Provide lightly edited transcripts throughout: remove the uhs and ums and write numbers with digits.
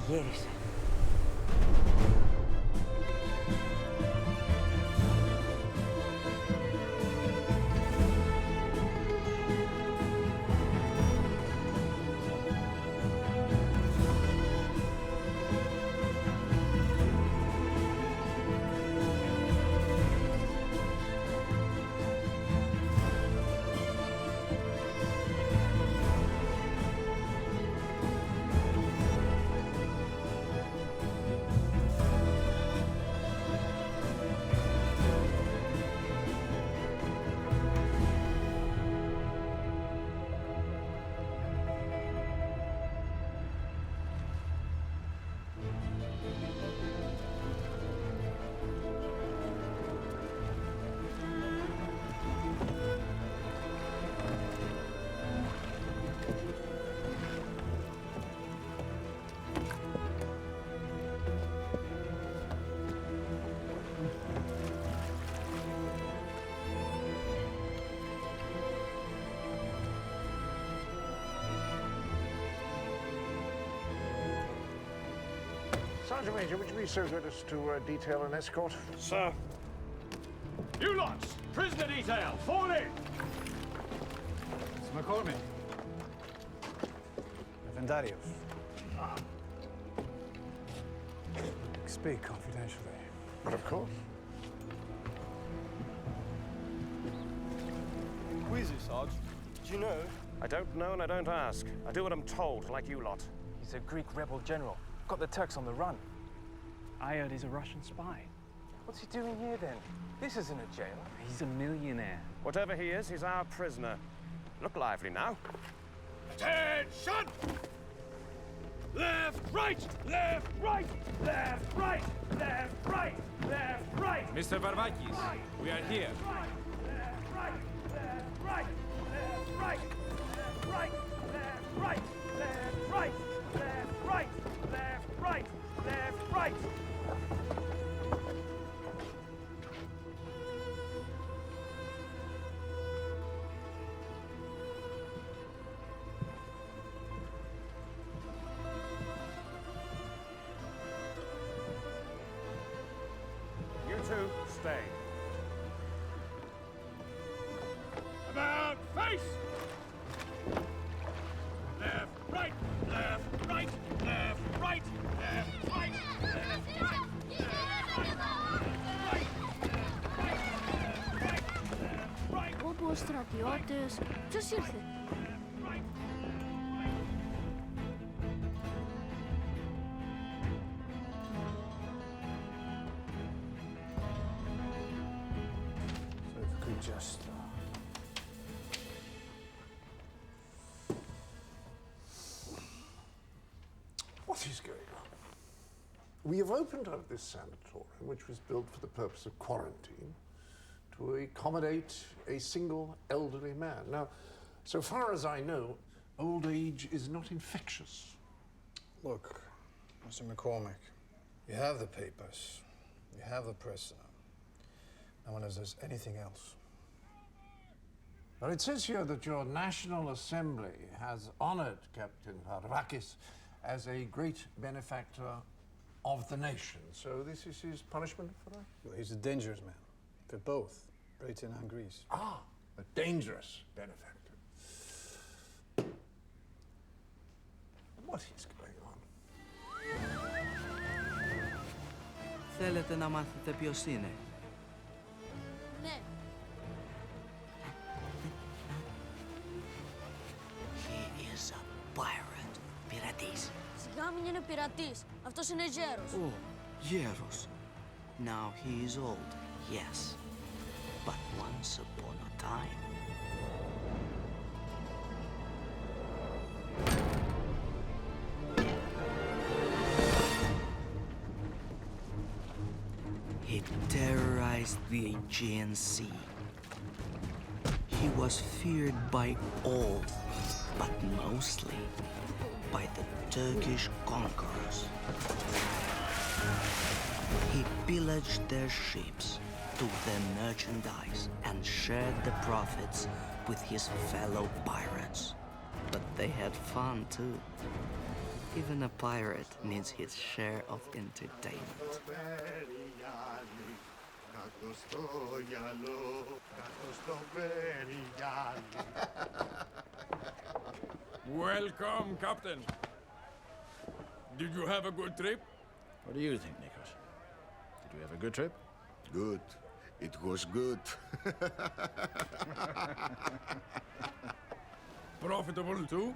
Γύρισε. Sergeant Major, would you be so good as to detail an escort? Sir. You lots, prisoner detail, fall in! It's McCormick. Vendarios. Speak confidentially. But of course. Who is he, Sarge? Do you know? I don't know and I don't ask. I do what I'm told, like you lot. He's a Greek rebel general. Got the Turks on the run. I heard he's a Russian spy. What's he doing here then? This isn't a jail. He's a millionaire. Whatever he is, he's our prisoner. Look lively now. Attention! Left, right! Left, right! Left, right! Left, right! Left, right! Mr. Varvakis, we are here. Left, right! Left, right! Left, right! Left, right! Left, right! Left, right! Left, right! Left, right! Left, right! You two, stay. About face! Left, right! Left, right! Left, right! Left, right! Left, right! Όπου ο στρατιώτες... Ποιος ήρθε? So if you could just... What is going on? We have opened up this sanatorium, which was built for the purpose of quarantine, to accommodate a single elderly man. Now, so far as I know, old age is not infectious. Look, Mr. McCormick, you have the papers, you have the prisoner. No one says anything else. Well, it says here that your National Assembly has honored Captain Varvakis as a great benefactor of the nation. So this is his punishment for that? Well, he's a dangerous man, for both Britain and Greece. Ah, a dangerous benefactor. What is going on? Θέλετε να μάθετε ποιος είναι? Ναι. He is a pirate. Πειρατής. Σιγά μην είναι πειρατής. Αυτός είναι γέρος. Oh, γέρος. Now he is old, yes. But once upon a time... terrorized the Aegean Sea. He was feared by all, but mostly by the Turkish conquerors. He pillaged their ships, took their merchandise, and shared the profits with his fellow pirates. But they had fun too. Even a pirate needs his share of entertainment. Welcome, Captain. Did you have a good trip? What do you think, Nikos? Did you have a good trip? Good. It was good. Profitable too?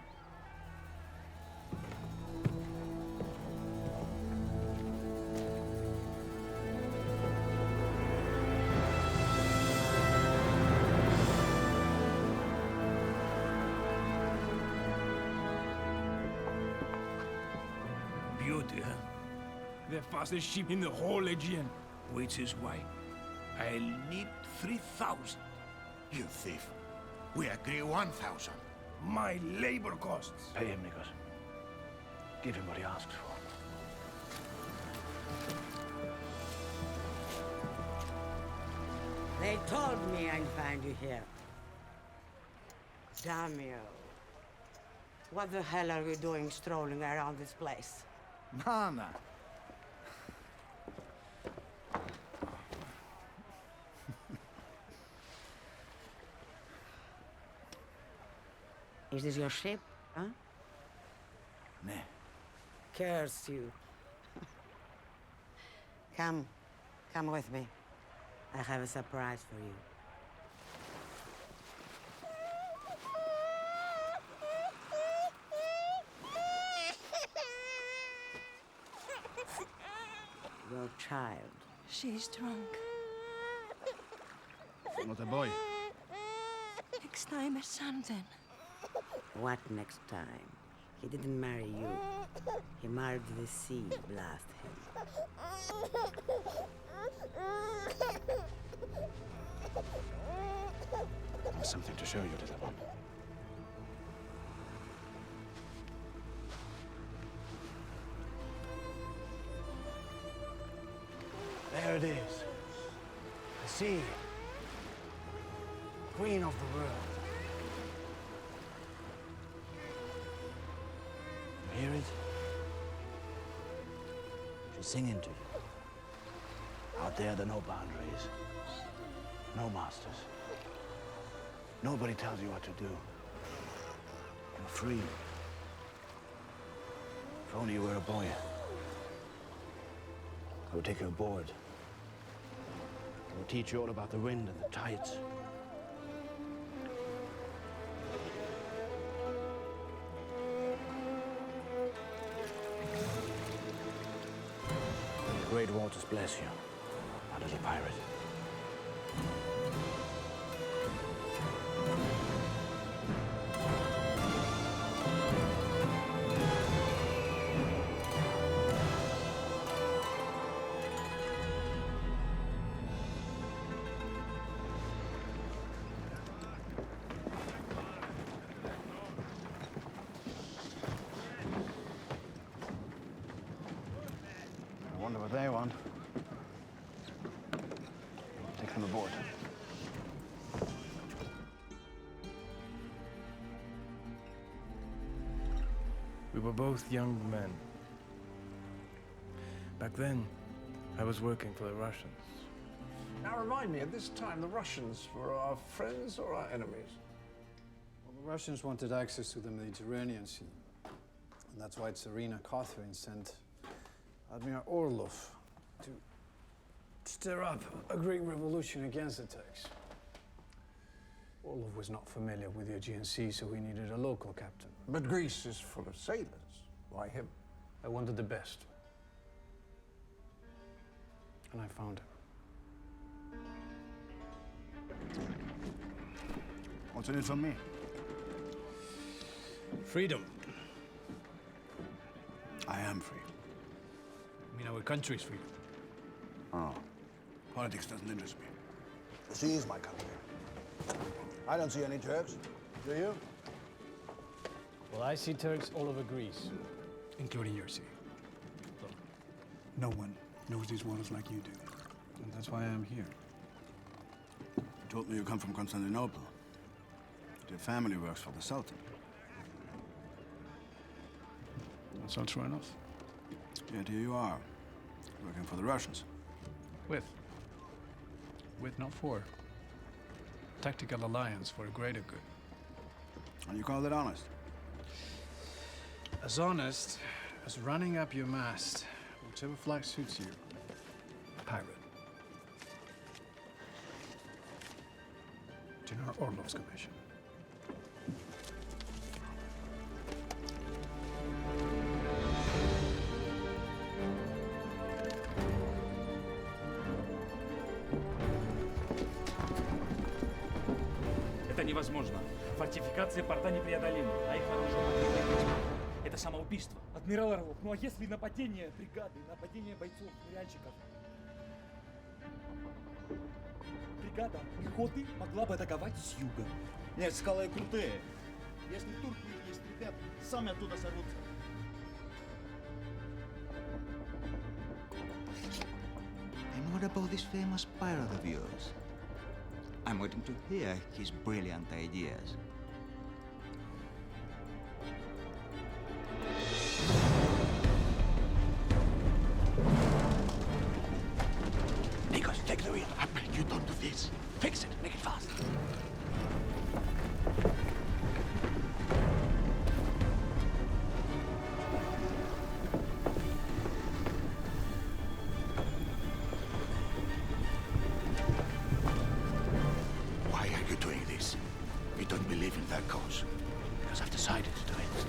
Beauty, huh? The fastest ship in the whole Aegean. Which is why I'll need 3,000. You thief. We agree 1,000. My labor costs. Pay him, Nikos. Give him what he asks for. They told me I'd find you here. Damio. What the hell are you doing strolling around this place? Nana. Is this your ship, huh? Ne. Curse you. Come with me. I have a surprise for you. Your child. She's drunk. Not a boy. Next time a son then. What next time? He didn't marry you. He married the sea, blast him. There's something to show you, little one. There it is. The sea. Queen of the world. You hear it? She's singing to you. Out there are no boundaries. No masters. Nobody tells you what to do. You're free. If only you were a boy. I would take you aboard. I would teach you all about the wind and the tides. May the great waters bless you, my little pirate. I wonder what they want. Take them aboard. We were both young men. Back then, I was working for the Russians. Now remind me, at this time, the Russians were our friends or our enemies? Well, the Russians wanted access to the Mediterranean Sea. And that's why Tsarina Catherine sent Admiral Orlov to stir up a Greek revolution against the Turks. Orlov was not familiar with the Aegean Sea, so he needed a local captain. But Greece is full of sailors. Why him? I wanted the best. And I found him. What's in it for me? Freedom. I am free. I mean, our country's freedom. Oh. Politics doesn't interest me. The sea is my country. I don't see any Turks. Do you? Well, I see Turks all over Greece. Including your sea. Look, no one knows these waters like you do. And that's why I'm here. You told me you come from Constantinople. Your family works for the Sultan. That's all true enough. Yet here you are, working for the Russians. With, not for. Tactical alliance for a greater good. And you call that honest? As honest as running up your mast, whichever flag suits you. Pirate. General Orlov's commission. Это невозможно. Фортификации порта непреодолимы, а их оружие могли. Это самоубийство. Адмирал Орлов, ну а если нападение бригады, нападение бойцов, ныряльщиков? Бригада пехоты могла бы атаковать с юга. Нет, скалы крутые. Если турки их не истребят, сами оттуда сорвутся. And what about this famous pirate of yours? I'm waiting to hear his brilliant ideas. Nikos, take the wheel. I beg you, don't do this. Fix it. Make it fast. Why are you doing this? We don't believe in that cause. Because I've decided to do it.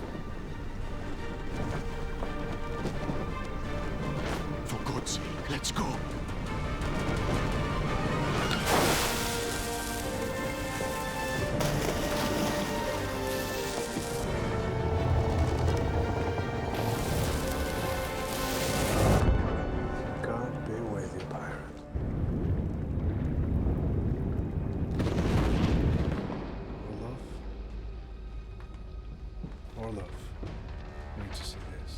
For God's sake, let's go. God be with you, pirate. Orlov, need to see this.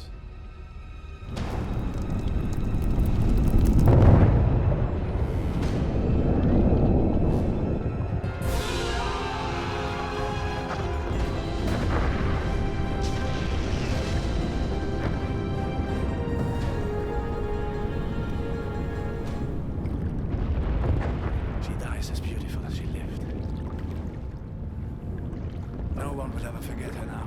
She dies as beautiful as she lived. No one will ever forget her now.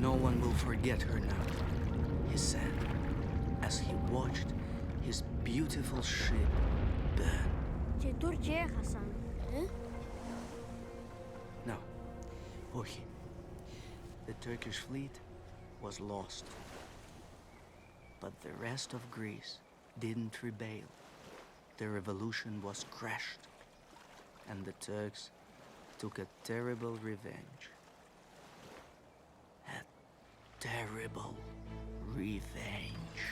No one will forget her now, he said, as he watched his beautiful ship burn. Και οι Τούρκοι έχασαν, No, όχι. The Turkish fleet was lost. But the rest of Greece didn't rebel. The revolution was crushed. And the Turks took a terrible revenge. A terrible revenge.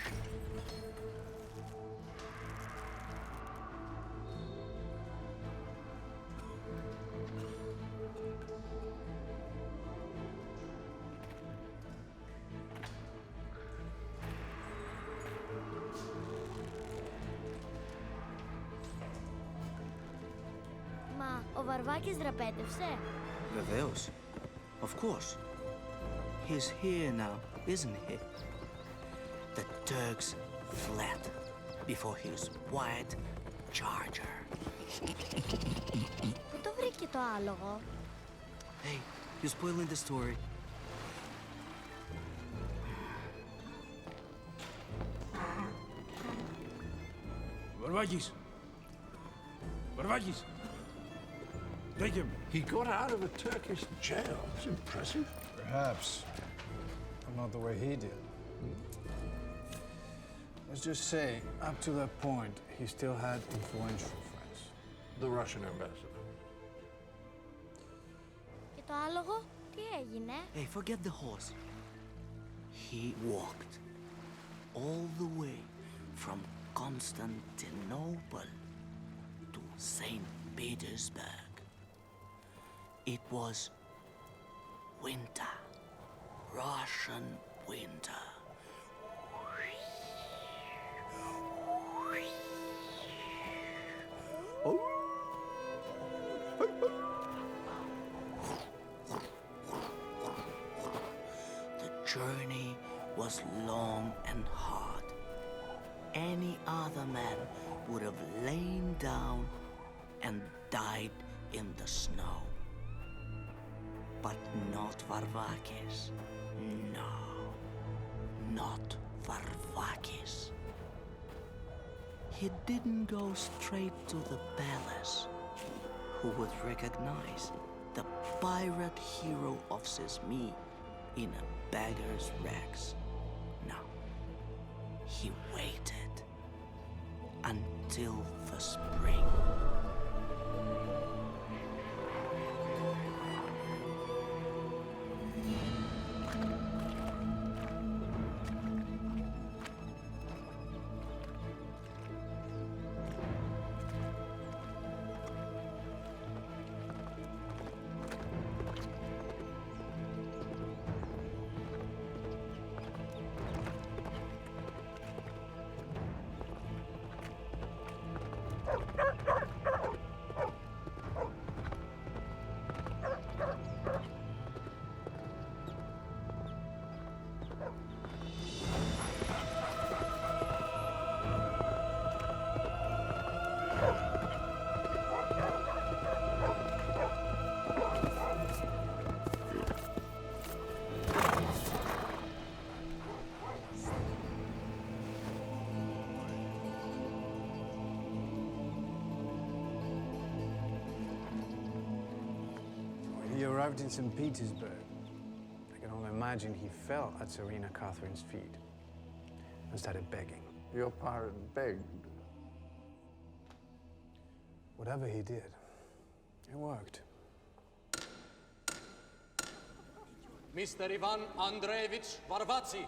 Μα ο Βαρβάκης δραπέτευσε. Βεβαίως. Of course. He's here now, isn't he? The Turks fled before his white charger. Πού το βρήκε το άλογο? Hey, you're spoiling the story. Varvakis! Varvakis! Take him. He got out of a Turkish jail. It's impressive. Perhaps. But not the way he did. Let's just say, up to that point, he still had influential friends. The Russian ambassador. Και το άλογο, τι έγινε? Hey, forget the horse. He walked all the way from Constantinople to St. Petersburg. It was winter, Russian winter. The journey was long and hard. Any other man would have lain down and died in the snow. But not Varvakis. No, not Varvakis. He didn't go straight to the palace. Who would recognize the pirate hero of Sesmi in a beggar's rags? No. He waited until the spring. He arrived in St. Petersburg. I can only imagine he fell at Tsarina Catherine's feet and started begging. Your pirate begged? Whatever he did, it worked. Mr. Ivan Andreevich Varvatsy.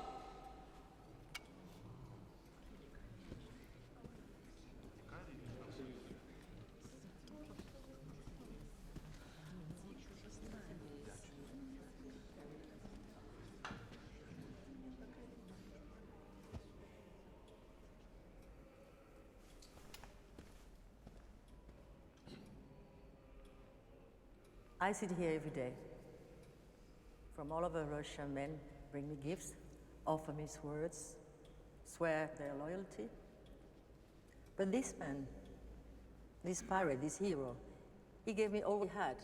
I sit here every day. From all over Russia, men bring me gifts, offer me words, swear their loyalty. But this man, this pirate, this hero, he gave me all he had.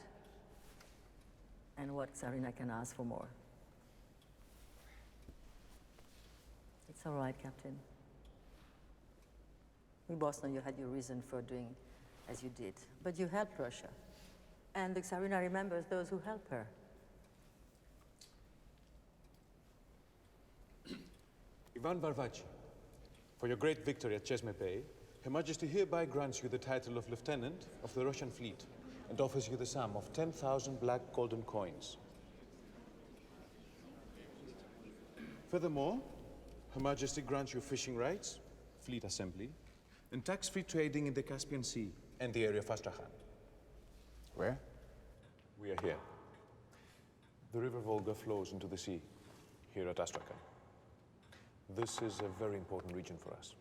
And what Tsarina can ask for more? It's all right, Captain. We both know you had your reason for doing as you did, but you helped Russia. And the Tsarina remembers those who help her. Ivan Varvatsy, for your great victory at Chesme Bay, Her Majesty hereby grants you the title of Lieutenant of the Russian fleet and offers you the sum of 10,000 black golden coins. Furthermore, Her Majesty grants you fishing rights, fleet assembly, and tax-free trading in the Caspian Sea and the area of Astrakhan. Where? We are here. The river Volga flows into the sea, here at Astrakhan. This is a very important region for us.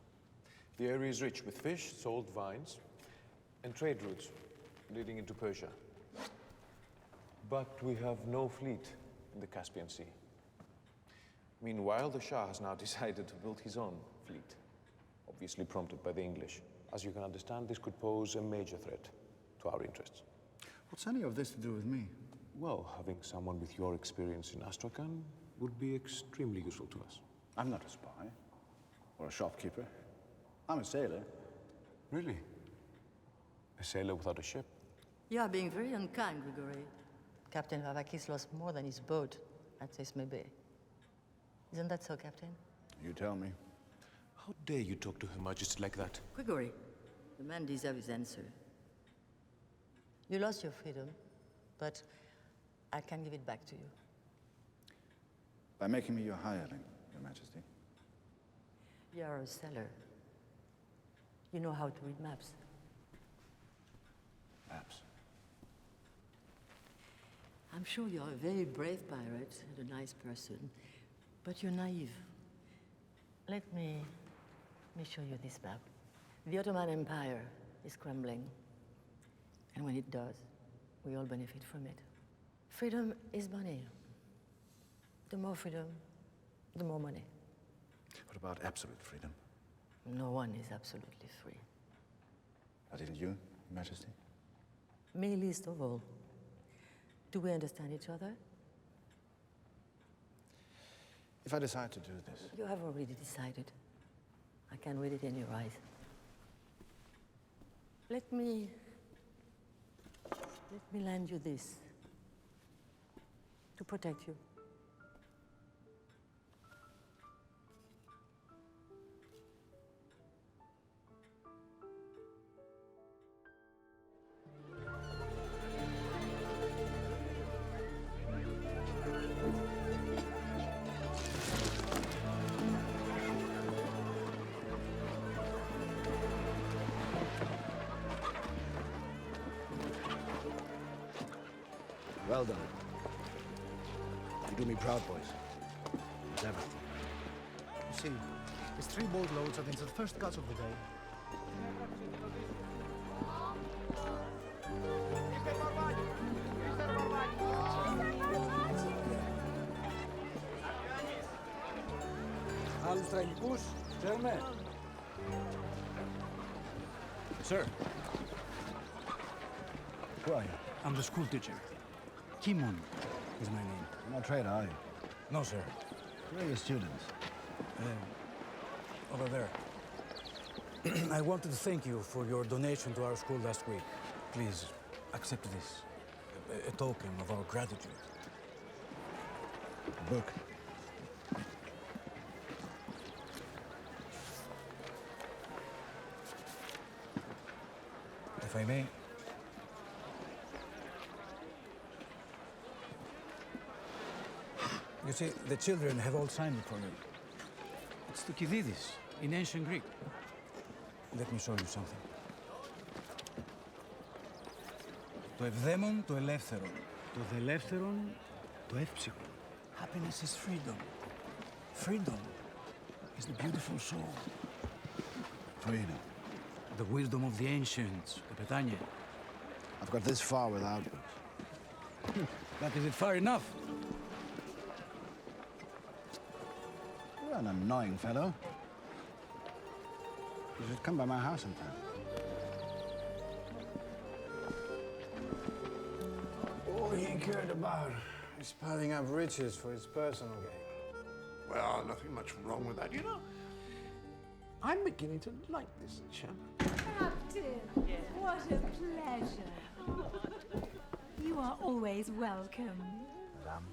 The area is rich with fish, salt, vines, and trade routes leading into Persia. But we have no fleet in the Caspian Sea. Meanwhile, the Shah has now decided to build his own fleet, obviously prompted by the English. As you can understand, this could pose a major threat to our interests. What's any of this to do with me? Well, having someone with your experience in Astrakhan would be extremely useful to us. I'm not a spy or a shopkeeper. I'm a sailor. Really? A sailor without a ship? You are being very unkind, Grigory. Captain Varvakis lost more than his boat at Sesme Bay. Isn't that so, Captain? You tell me. How dare you talk to Her Majesty like that? Grigory, the man deserves his answer. You lost your freedom, but I can give it back to you. By making me your hireling, Your Majesty. You are a sailor, You know how to read maps. Maps. I'm sure you're a very brave pirate and a nice person, but you're naive. Let me show you this map. The Ottoman Empire is crumbling, and when it does, we all benefit from it. Freedom is money. The more freedom, the more money. What about absolute freedom? No one is absolutely free. Not even you, Majesty? Me least of all. Do we understand each other? If I decide to do this... You have already decided. I can read it in your eyes. Let me lend you this to protect you. Well done. You do me proud, boys. As ever. You see, it's 3 boatloads against the first catch of the day. Άλλους τραγικούς, ξέρουμε. Sir. Who are you? I'm the school teacher. Kimon is my name. You're not a trader, are you? No, sir. Where are your students? Over there. I wanted to thank you for your donation to our school last week. Please, accept this. A token of our gratitude. A book. If I may. You see, the children have all signed it for you. It's Thukydides, in ancient Greek. Let me show you something. Το ευδαίμον, το ελεύθερο. Το δελεύθερον, το εύψυχο. Happiness is freedom. Freedom is the beautiful soul. Freedom. The wisdom of the ancients, the Petania. I've got this far without books. But is it far enough? You're an annoying fellow. You should come by my house sometime. All he cared about is piling up riches for his personal gain. Well, nothing much wrong with that. You know, I'm beginning to like this chap. Captain, what a pleasure. You are always welcome. Madame.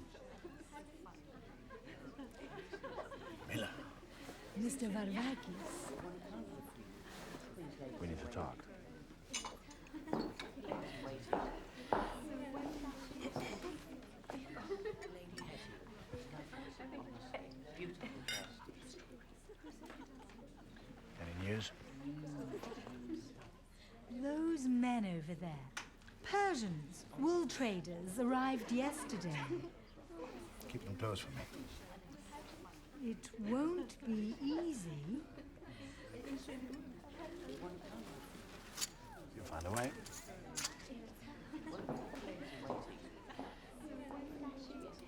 Miller. Mr. Varvakis. We need to talk. Any news? Those men over there, Persians, wool traders, arrived yesterday. Keep them close for me. It won't be easy. You'll find a way.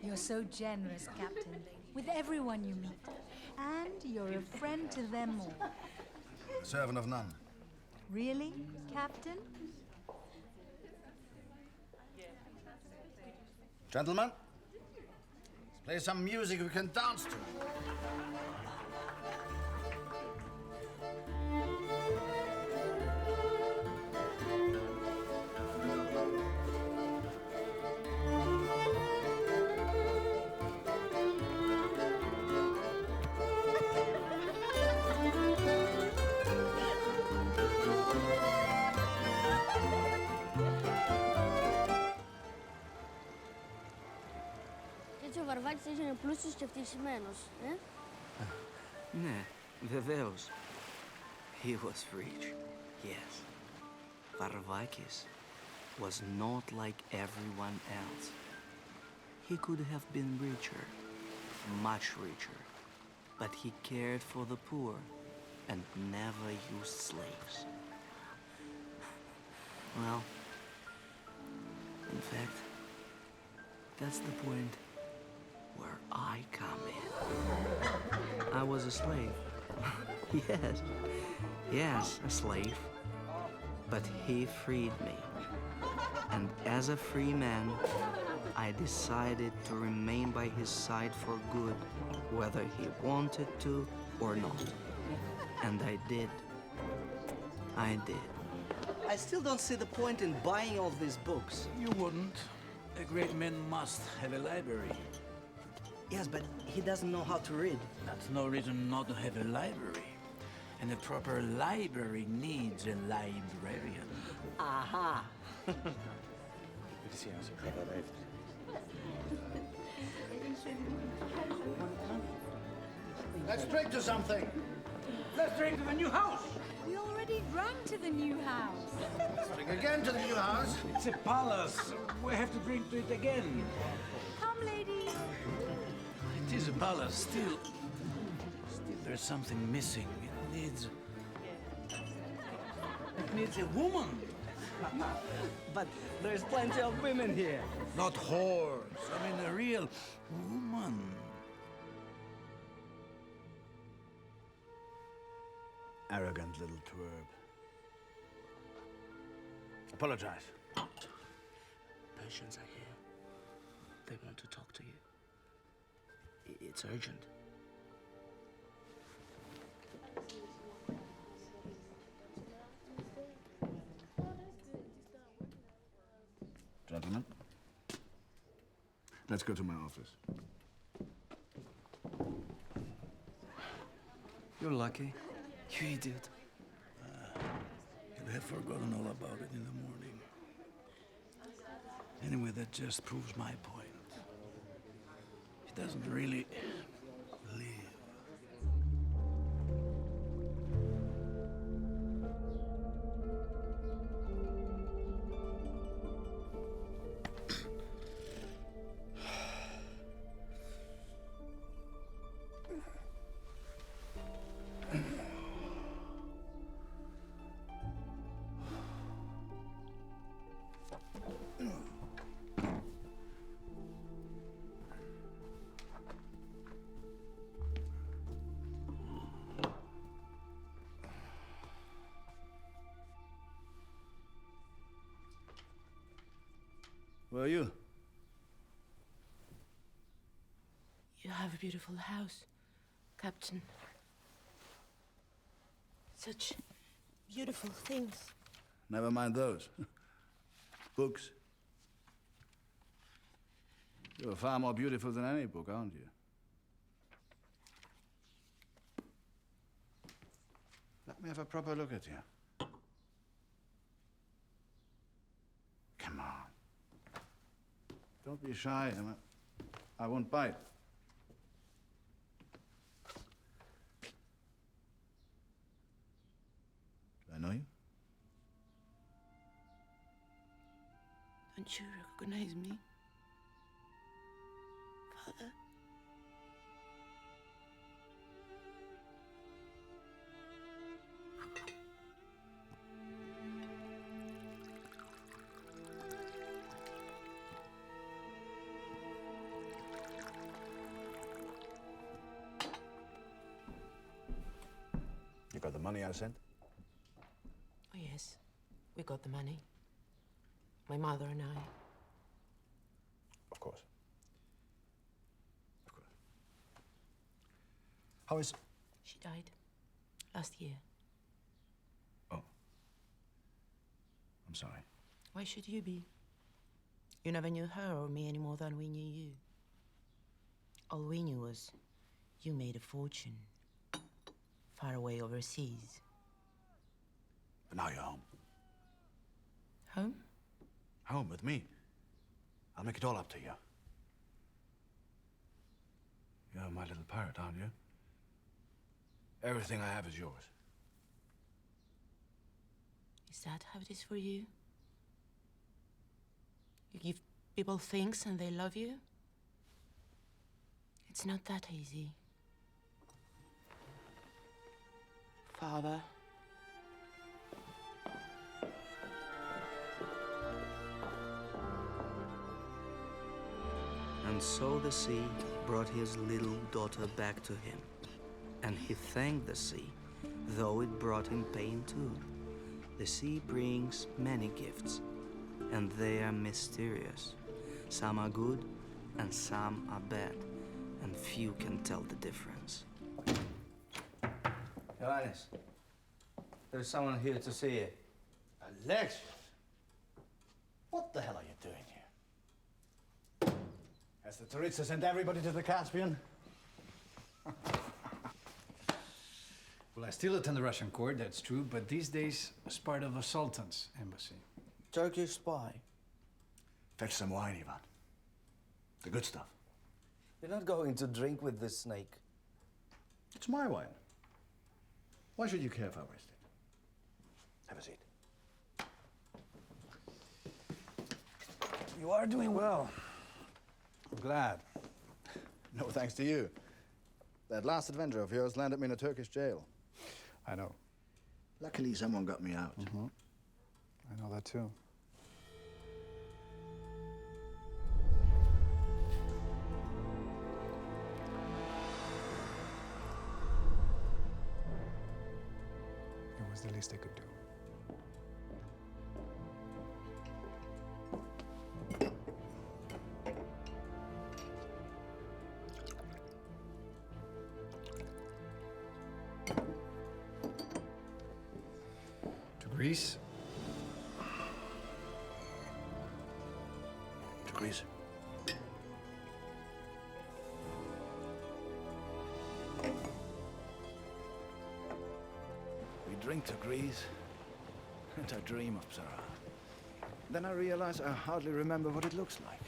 You're so generous, Captain, with everyone you meet. And you're a friend to them all. A servant of none. Really, Captain? Gentlemen, let's play some music we can dance to. Έτσι ο Βαρβάκης έγινε πλούσιος και ευτυχισμένος, Ναι, βεβαίως. He was rich, yes. Varvakis was not like everyone else. He could have been richer, much richer, but he cared for the poor and never used slaves. Well, in fact, that's the point where I come in. I was a slave. Yes, a slave. But he freed me. And as a free man, I decided to remain by his side for good, whether he wanted to or not. And I did. I did. I still don't see the point in buying all these books. You wouldn't. A great man must have a library. Yes, but he doesn't know how to read. That's no reason not to have a library. And a proper library needs a librarian. Aha! Let's drink to something. Let's drink to the new house. We already drank to the new house. Let's drink again to the new house. It's a palace. We have to drink to it again. Come, ladies. It is a palace, still there's something missing. It needs a woman. But there's plenty of women here. Not whores. I mean a real woman. Arrogant little twerp. Apologize. Persians are here. They want to talk to you. It's urgent. Gentlemen, let's go to my office. You're lucky. You idiot. You'll have forgotten all about it in the morning. Anyway, that just proves my point. He doesn't really live. Where are you? You have a beautiful house, Captain. Such beautiful things. Never mind those. Books. You're far more beautiful than any book, aren't you? Let me have a proper look at you. Come on. Don't be shy, Emma. I won't bite. Do I know you? Don't you recognize me? Father? You got the money I sent? Oh, yes. We got the money. My mother and I. Of course. Of course. How is... She died last year. Oh. I'm sorry. Why should you be? You never knew her or me any more than we knew you. All we knew was you made a fortune. Far away overseas. But now you're home. Home? Home with me. I'll make it all up to you. You're my little pirate, aren't you? Everything I have is yours. Is that how it is for you? You give people things and they love you? It's not that easy. Father. And so the sea brought his little daughter back to him. And he thanked the sea, though it brought him pain too. The sea brings many gifts, and they are mysterious. Some are good, and some are bad, and few can tell the difference. Your Highness, there's someone here to see you. Alexios! What the hell are you doing here? Has the Tsaritsa sent everybody to the Caspian? Well, I still attend the Russian court, that's true, but these days as part of a sultan's embassy. Turkish spy. Fetch some wine, Ivan. The good stuff. You're not going to drink with this snake. It's my wine. Why should you care if I waste it? Have a seat. You are doing well. I'm glad. No thanks to you. That last adventure of yours landed me in a Turkish jail. I know. Luckily, someone got me out. I know that too. It was the least I could do. To Greece? To Greece. We drink to Greece, and I dream of Psara. Then I realize I hardly remember what it looks like.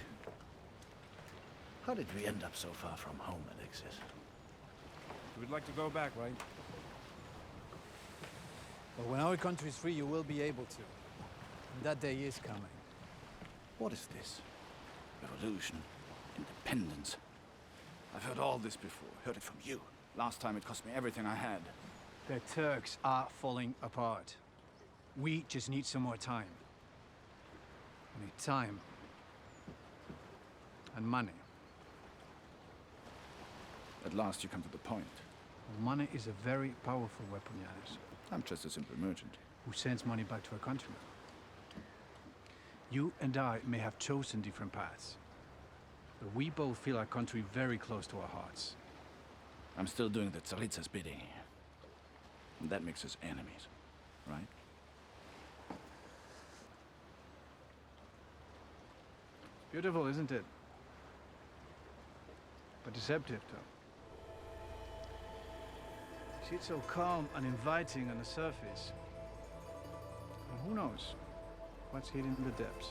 How did we end up so far from home, Alexis? You would like to go back, right? But when our country is free, you will be able to. And that day is coming. What is this? Revolution? Independence? I've heard all this before. Heard it from you. Last time it cost me everything I had. The Turks are falling apart. We just need some more time. We need time. And money. At last you come to the point. Well, money is a very powerful weapon, Yanis. I'm just a simple merchant. Who sends money back to our countrymen. You and I may have chosen different paths, but we both feel our country very close to our hearts. I'm still doing the Tsaritsa's bidding. And that makes us enemies, right? Beautiful, isn't it? But deceptive, too. See, it's so calm and inviting on the surface. And who knows what's hidden in the depths?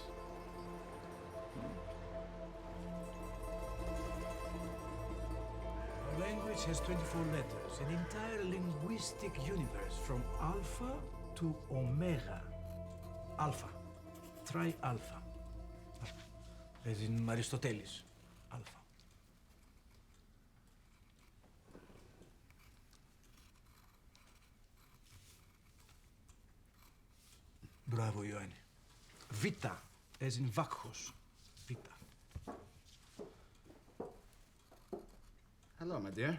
Our language has 24 letters, an entire linguistic universe from alpha to omega. Alpha. Try alpha. As in Aristotelis. Alpha. Bravo, Ioanni. Vita, as in Vakos. Vita. Hello, my dear.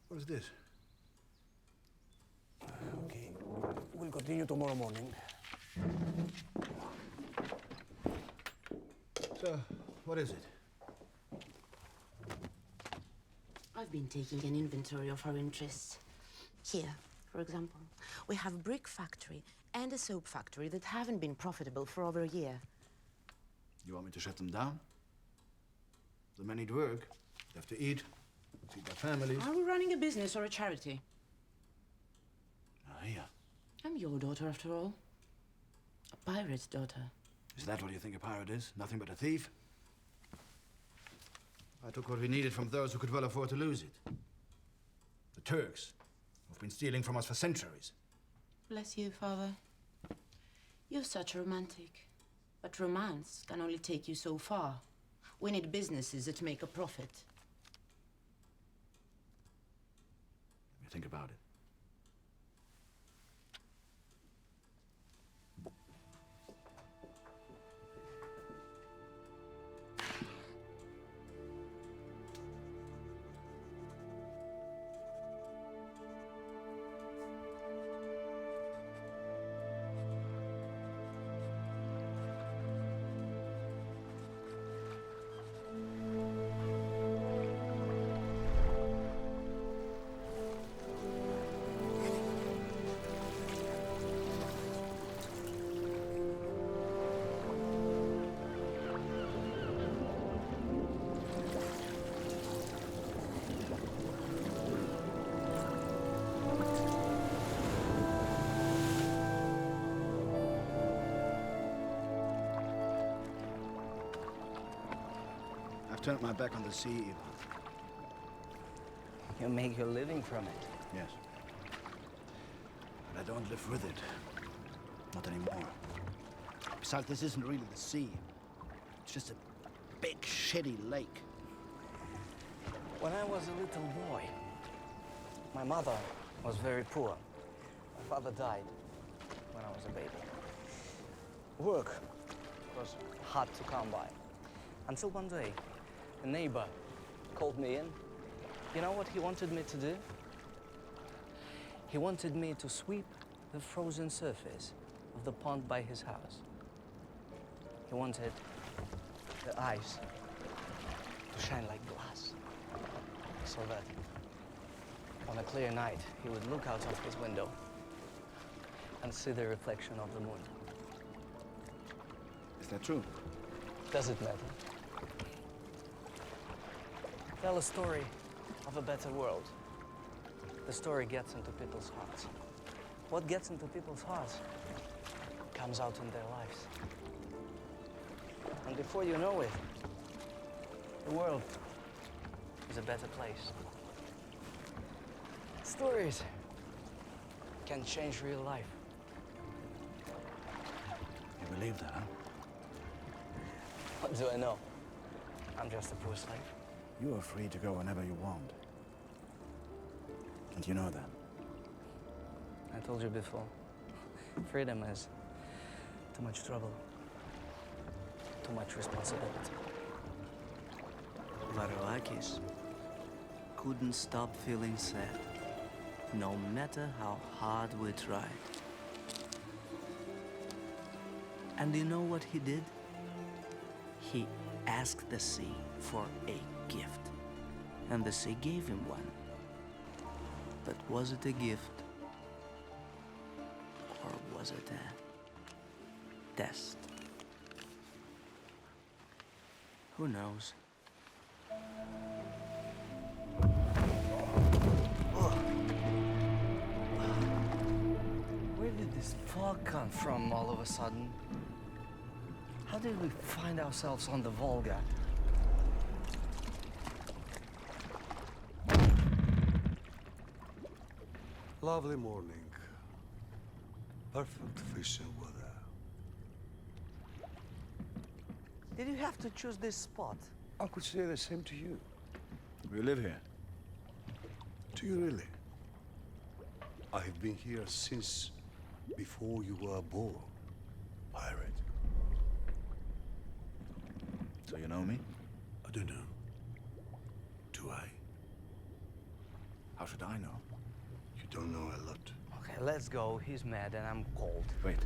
What is this? Okay. We'll continue tomorrow morning. So, what is it? I've been taking an inventory of our interests. Here, for example, we have a brick factory and a soap factory that haven't been profitable for over a year. You want me to shut them down? The men need work. They have to eat, feed their families. Are we running a business or a charity? Ah, yeah. I'm your daughter, after all. A pirate's daughter. Is that what you think a pirate is? Nothing but a thief? I took what we needed from those who could well afford to lose it. The Turks, who've been stealing from us for centuries. Bless you, Father. You're such a romantic. But romance can only take you so far. We need businesses that make a profit. Let me think about it. I've turned my back on the sea, Ivan. You make your living from it. Yes. But I don't live with it. Not anymore. Besides, this isn't really the sea. It's just a big, shitty lake. When I was a little boy, my mother was very poor. My father died when I was a baby. Work was hard to come by. Until one day, a neighbor called me in. You know what he wanted me to do? He wanted me to sweep the frozen surface of the pond by his house. He wanted the ice to shine like glass, so that on a clear night, he would look out of his window and see the reflection of the moon. Is that true? Does it matter? Tell a story of a better world. The story gets into people's hearts. What gets into people's hearts comes out in their lives. And before you know it, the world is a better place. Stories can change real life. You believe that, huh? What do I know? I'm just a poor slave. You are free to go whenever you want. And you know that. I told you before, freedom is too much trouble, too much responsibility. Varoufakis couldn't stop feeling sad, no matter how hard we tried. And you know what he did? He asked the sea for a gift, and the sea gave him one. But was it a gift, or was it a test? Who knows? Where did this fog come from all of a sudden? How did we find ourselves on the Volga? Lovely morning. Perfect fishing weather. Did you have to choose this spot? I could say the same to you. We live here. Do you really? I have been here since before you were born, pirate. So you know me? I don't know. Do I? How should I know? You don't know a lot. Okay, let's go. He's mad and I'm cold. Wait.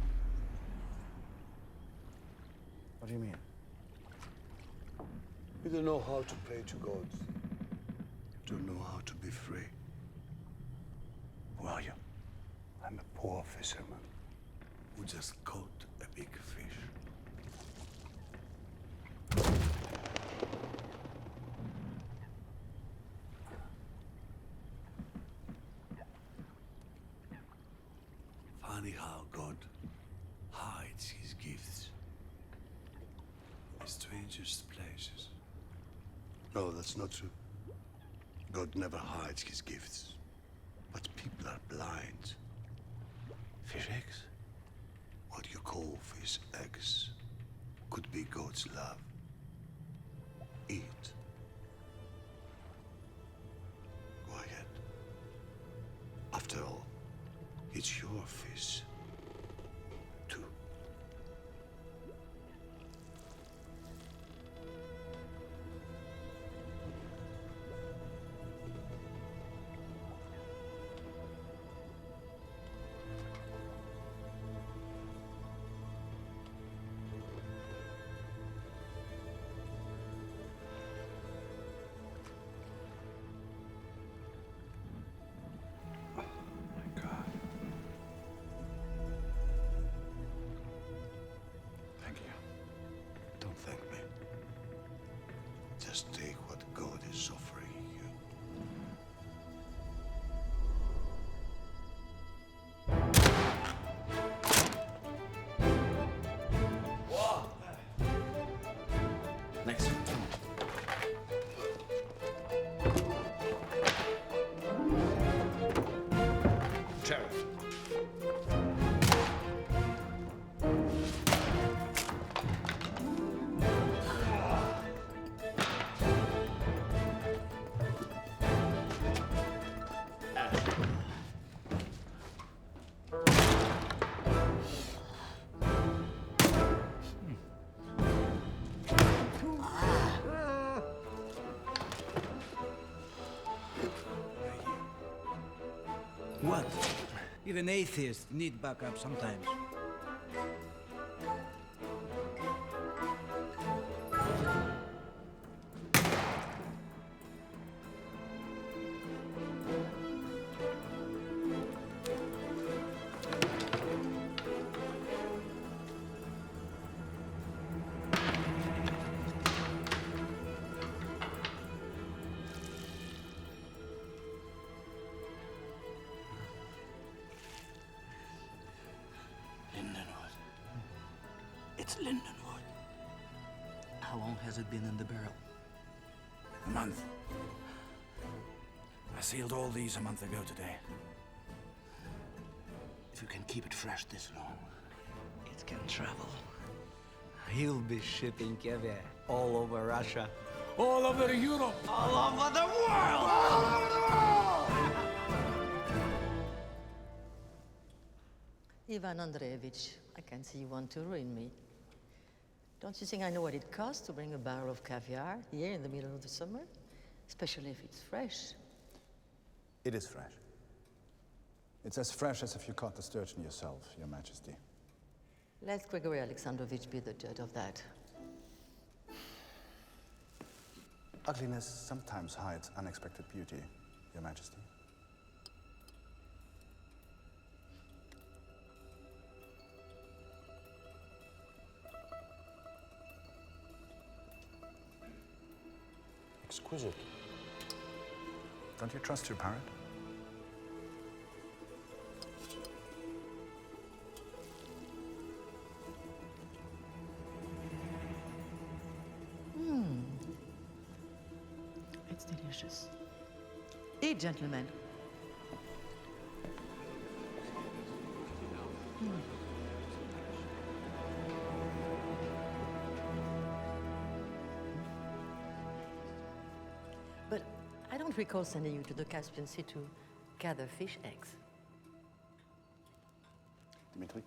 What do you mean? You don't know how to pray to God. You don't know how to be free. Who are you? I'm a poor fisherman who just caught a big fish. Funny how God hides his gifts in the strangest places. No, that's not true. God never hides his gifts. But people are blind. Fish eggs? What you call it's your fish, too. Don't thank me. Just take what God is offering you. Next. Sheriff. What? Even atheists need backup sometimes. Lindenwood. It's Lindenwood. How long has it been in the barrel? A month. I sealed all these a month ago today. If you can keep it fresh this long, It can travel. He'll be shipping caviar all over Russia. All over Europe! All over the world! All over the world! Ivan Andreevich, I can see you want to ruin me. Don't you think I know what it costs to bring a barrel of caviar here in the middle of the summer? Especially if it's fresh. It is fresh. It's as fresh as if you caught the sturgeon yourself, Your Majesty. Let Grigory Alexandrovich be the judge of that. Ugliness sometimes hides unexpected beauty, Your Majesty. Exquisite. Don't you trust your parrot? It's delicious. Eat, gentlemen. But I don't recall sending you to the Caspian Sea to gather fish eggs. Dmitri?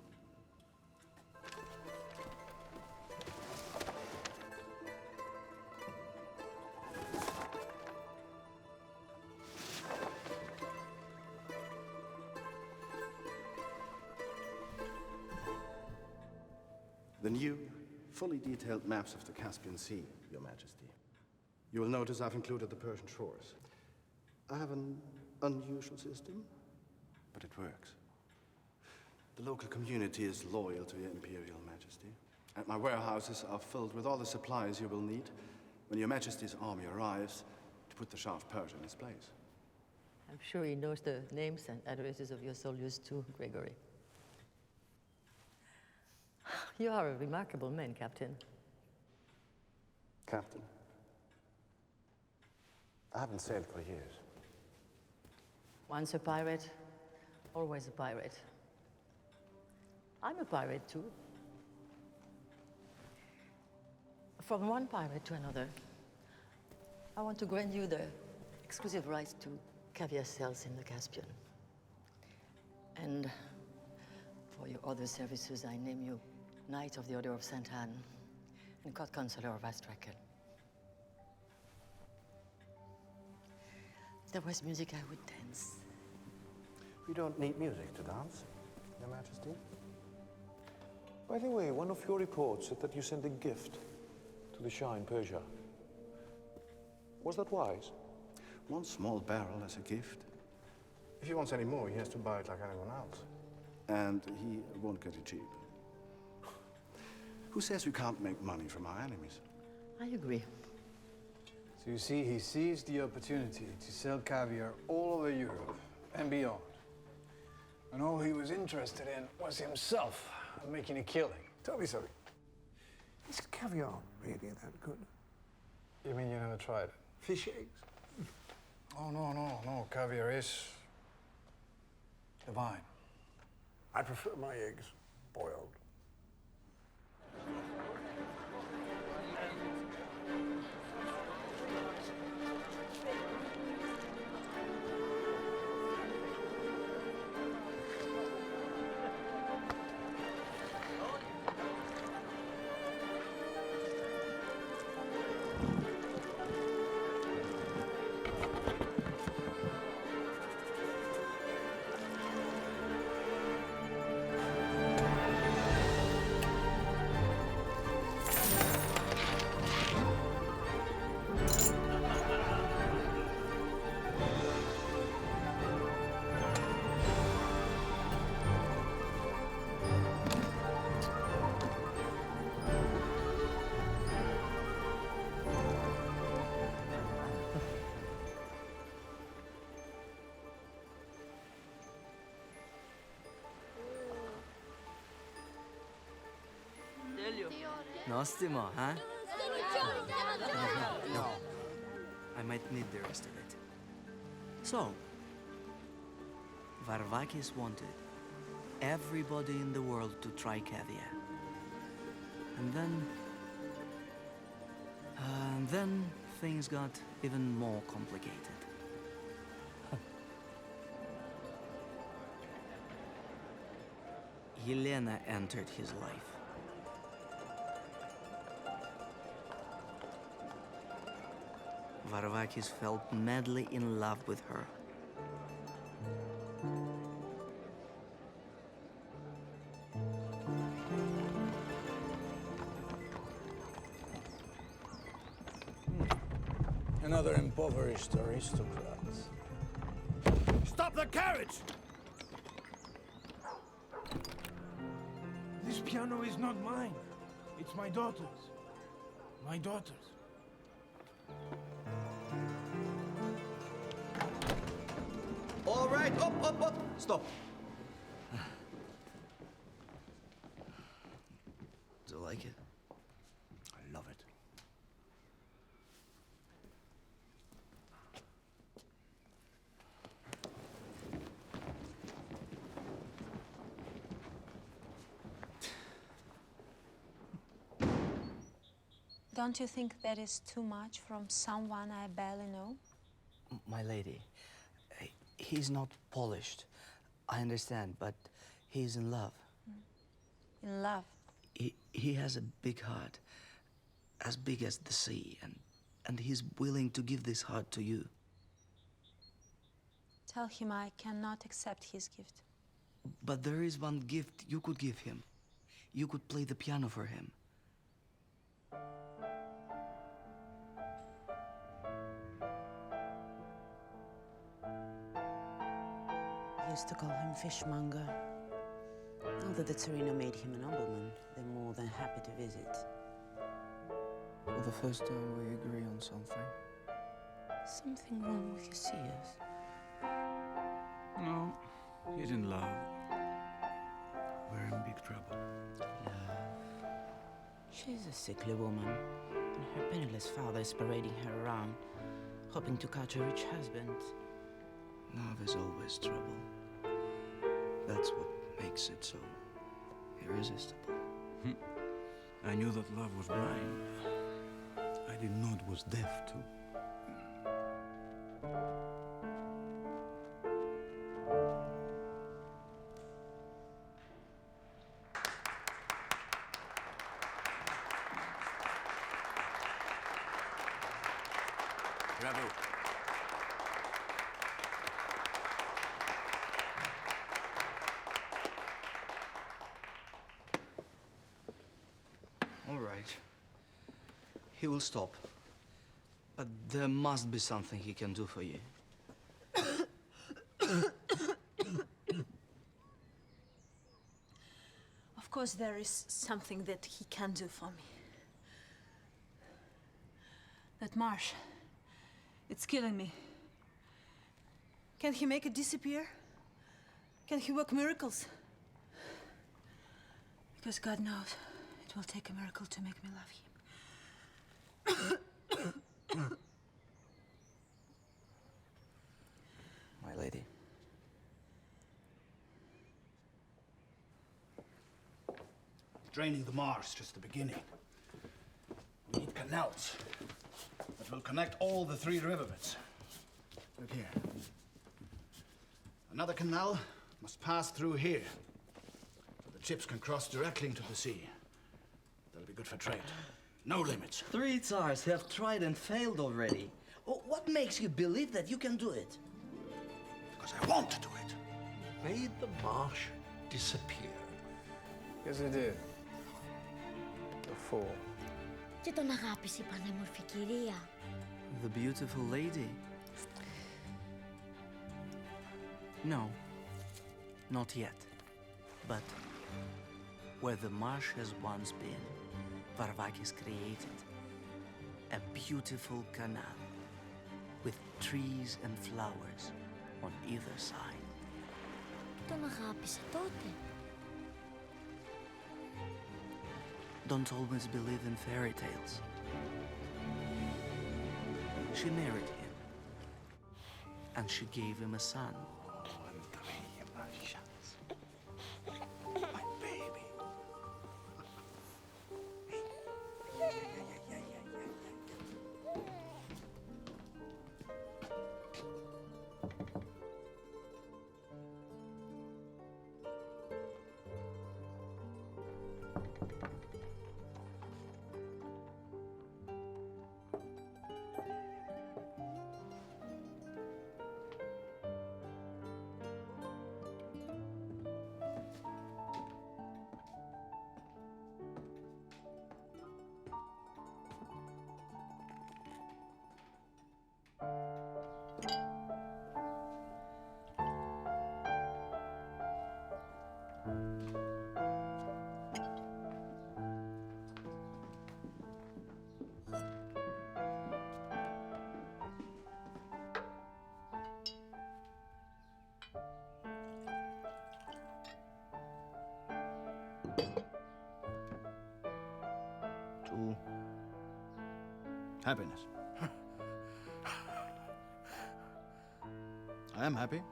The new, fully detailed maps of the Caspian Sea, Your Majesty. You will notice I've included the Persian shores. I have an unusual system, but it works. The local community is loyal to Your Imperial Majesty, and my warehouses are filled with all the supplies you will need when Your Majesty's army arrives to put the Shah of Persia in his place. I'm sure he knows the names and addresses of your soldiers too, Gregory. You are a remarkable man, Captain. Captain, I haven't sailed for years. Once a pirate, always a pirate. I'm a pirate too. From one pirate to another, I want to grant you the exclusive rights to caviar sales in the Caspian. And And for your other services, I name you Knight of the Order of St. Anne and Court Counselor of Astrakhan. If there was music, I would dance. We don't need music to dance, Your Majesty. By the way, one of your reports said that you sent a gift to the Shah in Persia. Was that wise? One small barrel as a gift. If he wants any more, he has to buy it like anyone else. And he won't get it cheap. Who says we can't make money from our enemies? I agree. So you see, he seized the opportunity to sell caviar all over Europe and beyond. And all he was interested in was himself making a killing. Tell me something. Is caviar really that good? You mean you never tried it? Fish eggs? Oh, no. Caviar is divine. I prefer my eggs boiled. Nostimo, huh? No. I might need the rest of it. So, Varvakis wanted everybody in the world to try caviar. And then things got even more complicated. Yelena entered his life. Varvakis fell madly in love with her. Another impoverished aristocrat. Stop the carriage! This piano is not mine. It's my daughter's. My daughter's. All right, up. Stop. Do you like it? I love it. Don't you think that is too much from someone I barely know? My lady, he's not polished. I understand, but he's in love. In love? He has a big heart, as big as the sea, and he's willing to give this heart to you. Tell him I cannot accept his gift. But there is one gift you could give him. You could play the piano for him. Used to call him fishmonger. Now that the Tsarina made him a nobleman, they're more than happy to visit. For the first time, we agree on something. Something wrong with your seers? No, he's in love. We're in big trouble. She's a sickly woman, and her penniless father is parading her around, hoping to catch a rich husband. Love is always trouble. That's what makes it so irresistible. I knew that love was blind. I didn't know it was deaf, too. do. All right. He will stop. But there must be something he can do for you. Of course, there is something that he can do for me. That marsh, it's killing me. Can he make it disappear? Can he work miracles? Because God knows it will take a miracle to make me love him. My lady. Draining the marsh is just the beginning. We need canals that will connect all the 3 riverbeds. Look here. Another canal must pass through here, so the ships can cross directly into the sea. That'll be good for trade. No limits. 3 Tsars have tried and failed already. What makes you believe that you can do it? Because I want to do it. Made the marsh disappear. Yes, I did. Before. Και τον αγάπησε η πανέμορφη κυρία. The beautiful lady? No, not yet. But where the marsh has once been, Varvakis created a beautiful canal with trees and flowers on either side. Τον αγάπησε τότε. Don't always believe in fairy tales. She married him, and she gave him a son. My baby. To happiness. I am happy.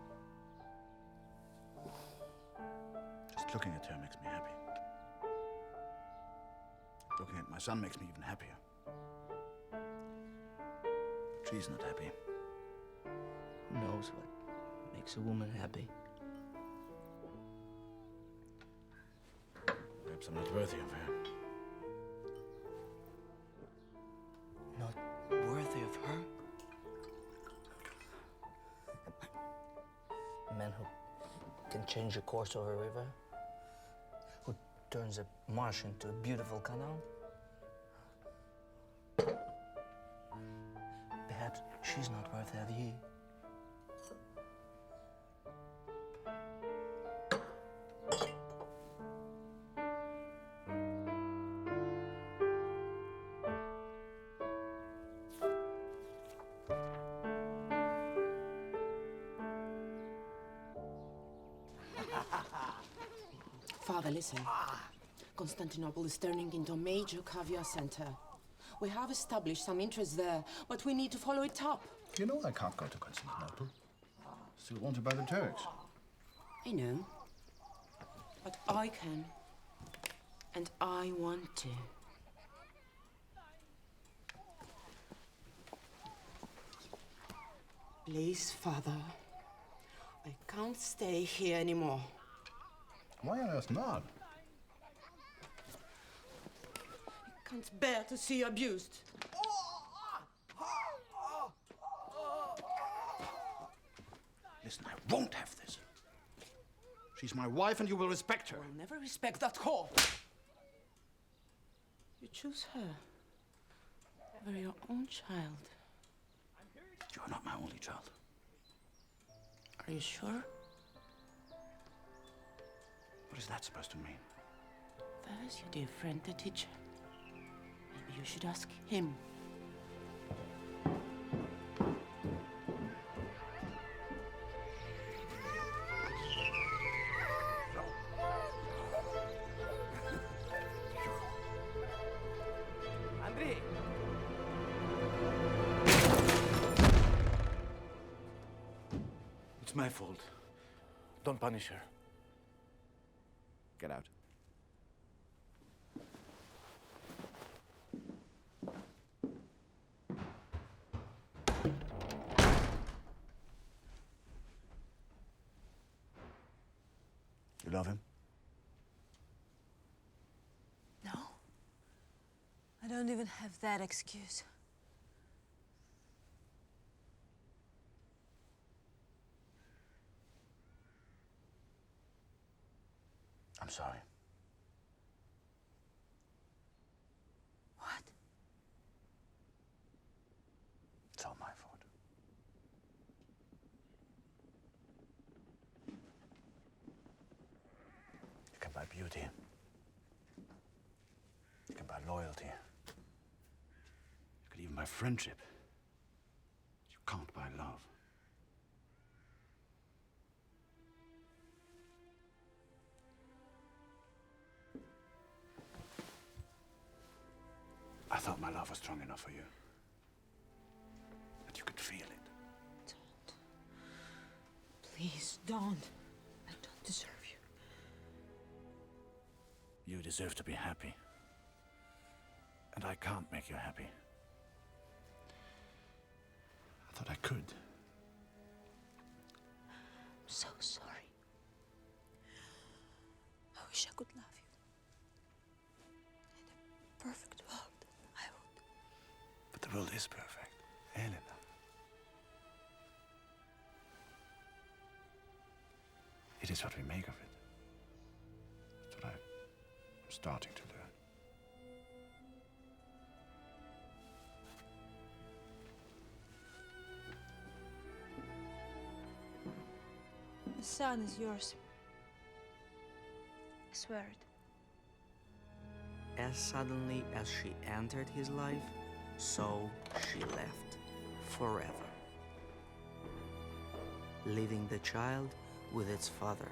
Just looking at her makes me happy. Looking at my son makes me even happier. She's not happy. Who knows what makes a woman happy? Perhaps I'm not worthy of her. Not worthy of her? A man who can change the course of a river? Who turns a marsh into a beautiful canal? Perhaps she's not worthy of you. Father, listen. Constantinople is turning into a major caviar center. We have established some interest there, but we need to follow it up. You know I can't go to Constantinople. Still wanted by the Turks. I know. But I can. And I want to. Please, Father. I can't stay here anymore. Why on earth not? I can't bear to see you abused. Listen, I won't have this. She's my wife and you will respect her. I'll never respect that whore. You choose her over your own child. You're not my only child. Are you sure? What is that supposed to mean? There's your dear friend, the teacher. Maybe you should ask him. Andrei! It's my fault. Don't punish her. Get out. You love him? No. I don't even have that excuse. I'm sorry. What? It's all my fault. You can buy beauty. You can buy loyalty. You can even buy friendship. You can't buy love. I thought my love was strong enough for you. That you could feel it. Don't. Please, don't. I don't deserve you. You deserve to be happy. And I can't make you happy. I thought I could. I'm so sorry. I wish I could love you. In a perfect world, I would. But the world is perfect, Helena. It is what we make of it. That's what I'm starting to learn. The son is yours. I swear it. As suddenly as she entered his life, so she left forever, leaving the child with its father.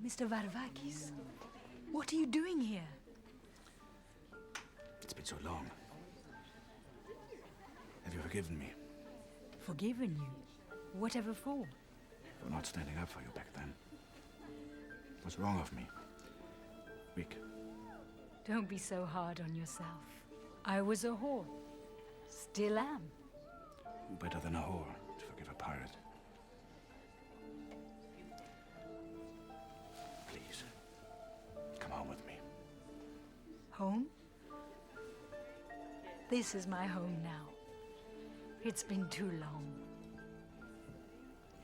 Mr. Varvakis, what are you doing here? It's been so long. Have you forgiven me Forgiven you? Whatever for? for not standing up for you back then? What's wrong of me? Weak. Don't be so hard on yourself. I was a whore. Still am. Who better than a whore to forgive a pirate? Please, come home with me. Home? This is my home now. It's been too long.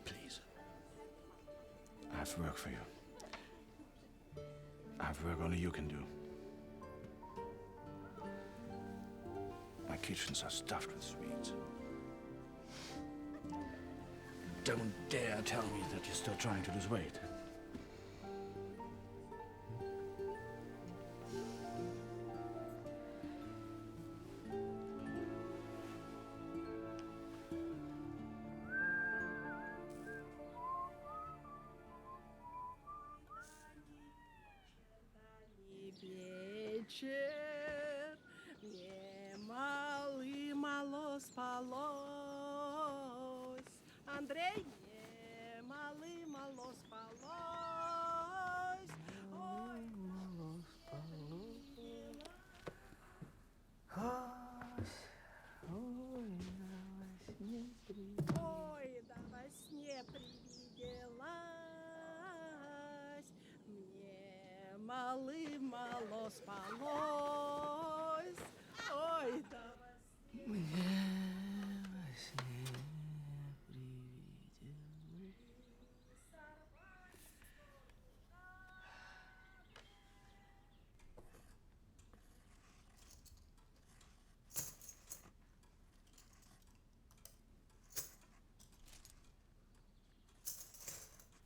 Please. I have work for you. I have work only you can do. My kitchens are stuffed with sweets. Don't dare tell me that you're still trying to lose weight. Вечер, немало спалось, а Андрей, малый мало спалось. Ой, мало спалось. Ой, да во сне привиделась. Мне малый мало спалось. Ой, да во сне.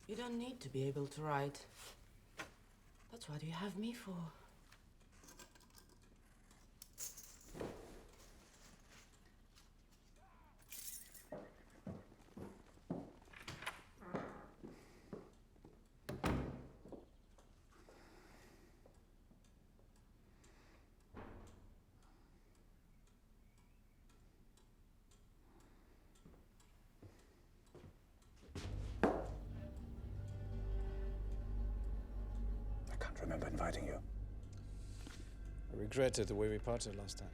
You don't need to be able to write. That's what you have me for. I can't remember inviting you. I regretted the way we parted last time.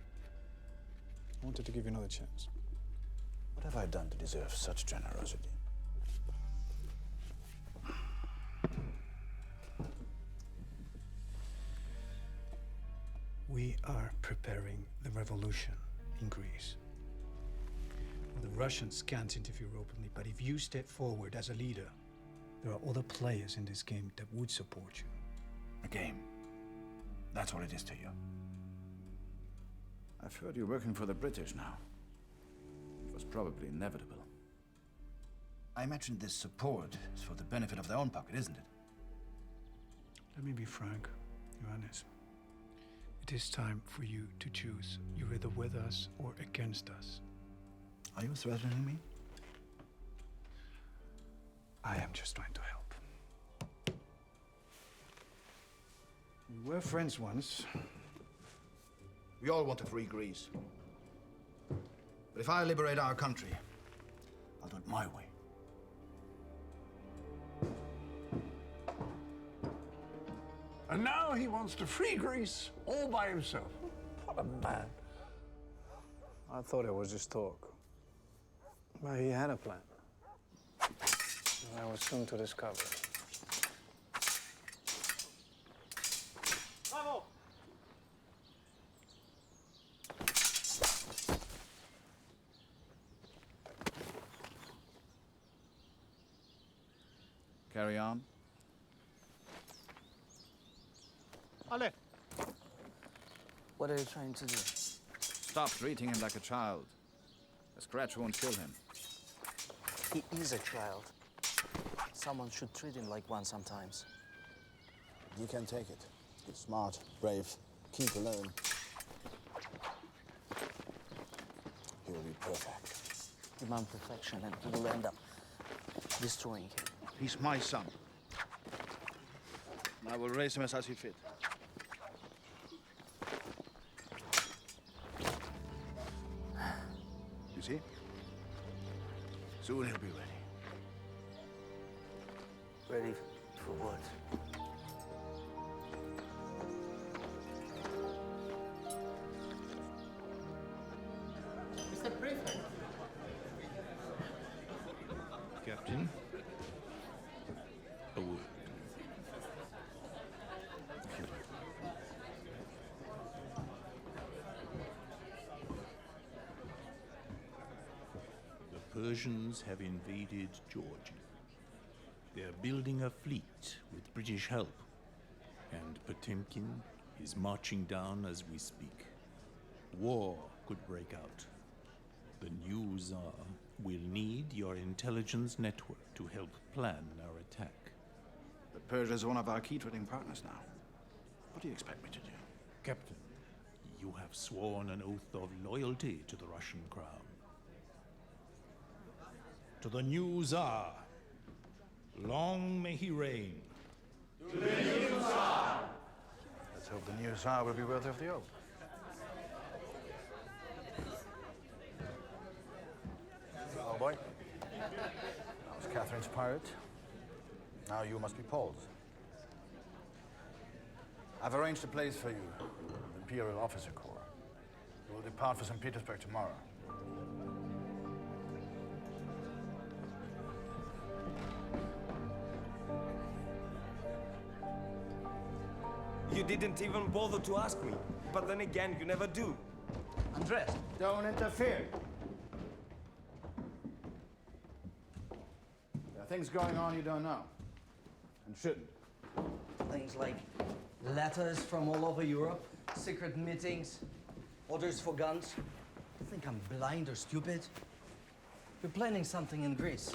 I wanted to give you another chance. What have I done to deserve such generosity? We are preparing the revolution in Greece. The Russians can't interfere openly, but if you step forward as a leader, there are other players in this game that would support you. A game. That's what it is to you. I've heard you're working for the British now. It was probably inevitable. I imagine this support is for the benefit of their own pocket, isn't it? Let me be frank, Ioannis. It is time for you to choose. You're either with us or against us. Are you threatening me? I am just trying to help. We were friends once. We all want a free Greece. But if I liberate our country, I'll do it my way. And now he wants to free Greece all by himself. What a man. I thought it was just talk. But he had a plan. And I was soon to discover. Bravo! Carry on. Allez! What are you trying to do? Stop treating him like a child. A scratch won't kill him. He is a child. Someone should treat him like one sometimes. You can take it. He's smart, brave, keen to learn. He will be perfect. Demand perfection and he will end up destroying him. He's my son. And I will raise him as I see fit. You see? Soon he'll be ready. Ready for what? Mr. Prefect. Captain, a word. The Persians have invaded Georgia. They're building a fleet with British help, and Potemkin is marching down as we speak. War could break out. The new Tsar will need your intelligence network to help plan our attack. But Persia is one of our key trading partners now. What do you expect me to do? Captain, you have sworn an oath of loyalty to the Russian crown. To the new Tsar, long may he reign. To the new Tsar! Let's hope the new Tsar will be worthy of the oath. Oh, boy. Catherine's pirate. Now you must be Paul's. I've arranged a place for you, the Imperial Officer Corps. You will depart for St. Petersburg tomorrow. You didn't even bother to ask me. But then again, you never do. Andres, don't interfere. There are things going on you don't know. And shouldn't. Things like letters from all over Europe, secret meetings, orders for guns. You think I'm blind or stupid? You're planning something in Greece.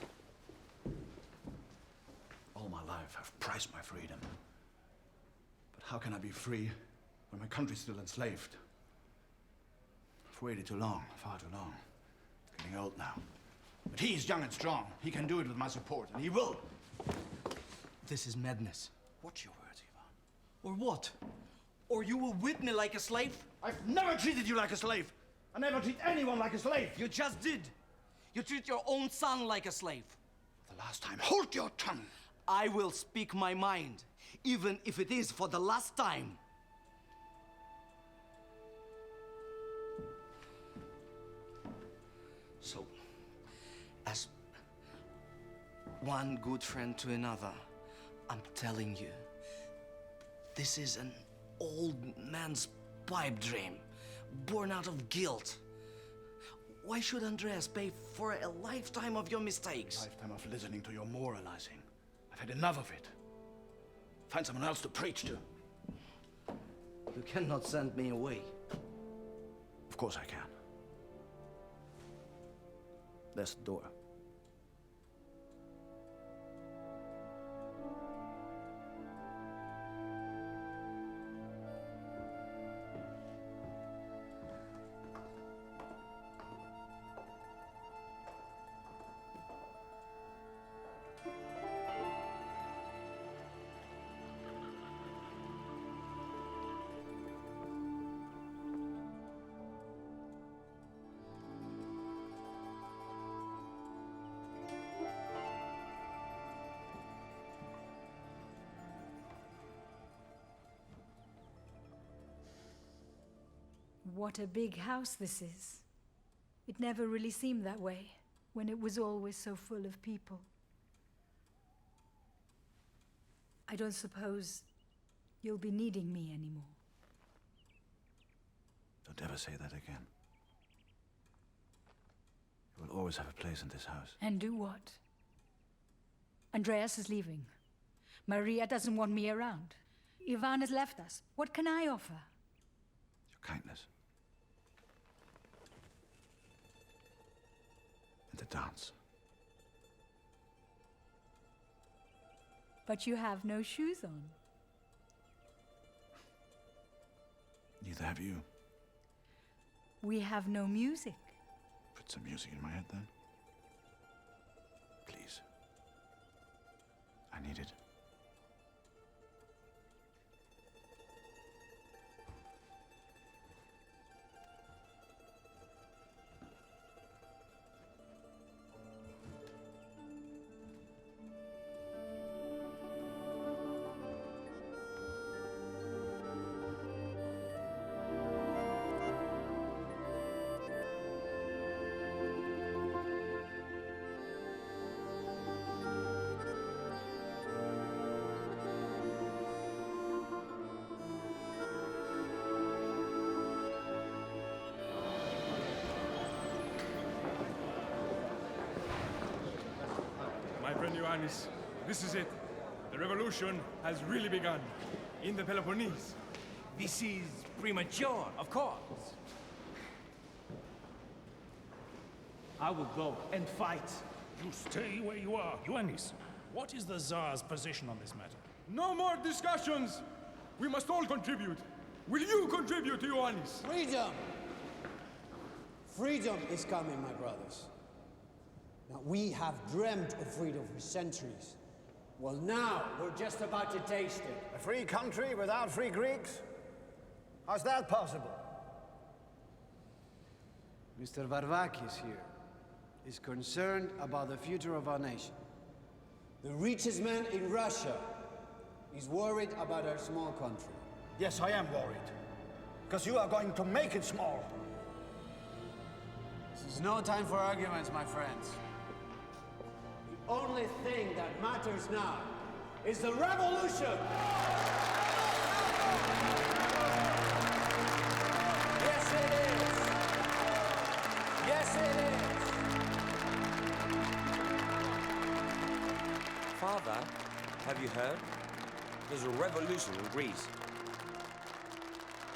All my life, I've prized my freedom. But how can I be free when my country's still enslaved? I've waited too long, far too long. Getting old now. But he's young and strong. He can do it with my support, and he will. This is madness. Watch your words, Ivan. Or what? Or you will whip me like a slave? I've never treated you like a slave. I never treat anyone like a slave. You just did. You treat your own son like a slave. The last time, hold your tongue. I will speak my mind, even if it is for the last time. So, as one good friend to another, I'm telling you, this is an old man's pipe dream, born out of guilt. Why should Andreas pay for a lifetime of your mistakes? A lifetime of listening to your moralizing. I've had enough of it. Find someone else to preach to. You cannot send me away. Of course I can. There's the door. What a big house this is. It never really seemed that way, when it was always so full of people. I don't suppose you'll be needing me anymore. Don't ever say that again. You will always have a place in this house. And do what? Andreas is leaving. Maria doesn't want me around. Ivan has left us. What can I offer? Your kindness. And the dance. But you have no shoes on. Neither have you. We have no music. Put some music in my head then. Please. I need it. My friend Ioannis, this is it. The revolution has really begun in the Peloponnese. This is premature, of course. I will go and fight. You stay where you are. Ioannis, what is the Tsar's position on this matter? No more discussions! We must all contribute. Will you contribute, Ioannis? Freedom! Freedom is coming, my brothers. Now, we have dreamt of freedom for centuries. Well, now, we're just about to taste it. A free country without free Greeks? How's that possible? Mr. Varvakis here is concerned about the future of our nation. The richest man in Russia is worried about our small country. Yes, I am worried. Because you are going to make it small. This is no time for arguments, my friends. The only thing that matters now is the revolution! Yes, it is! Yes, it is! Father, have you heard? There's a revolution in Greece.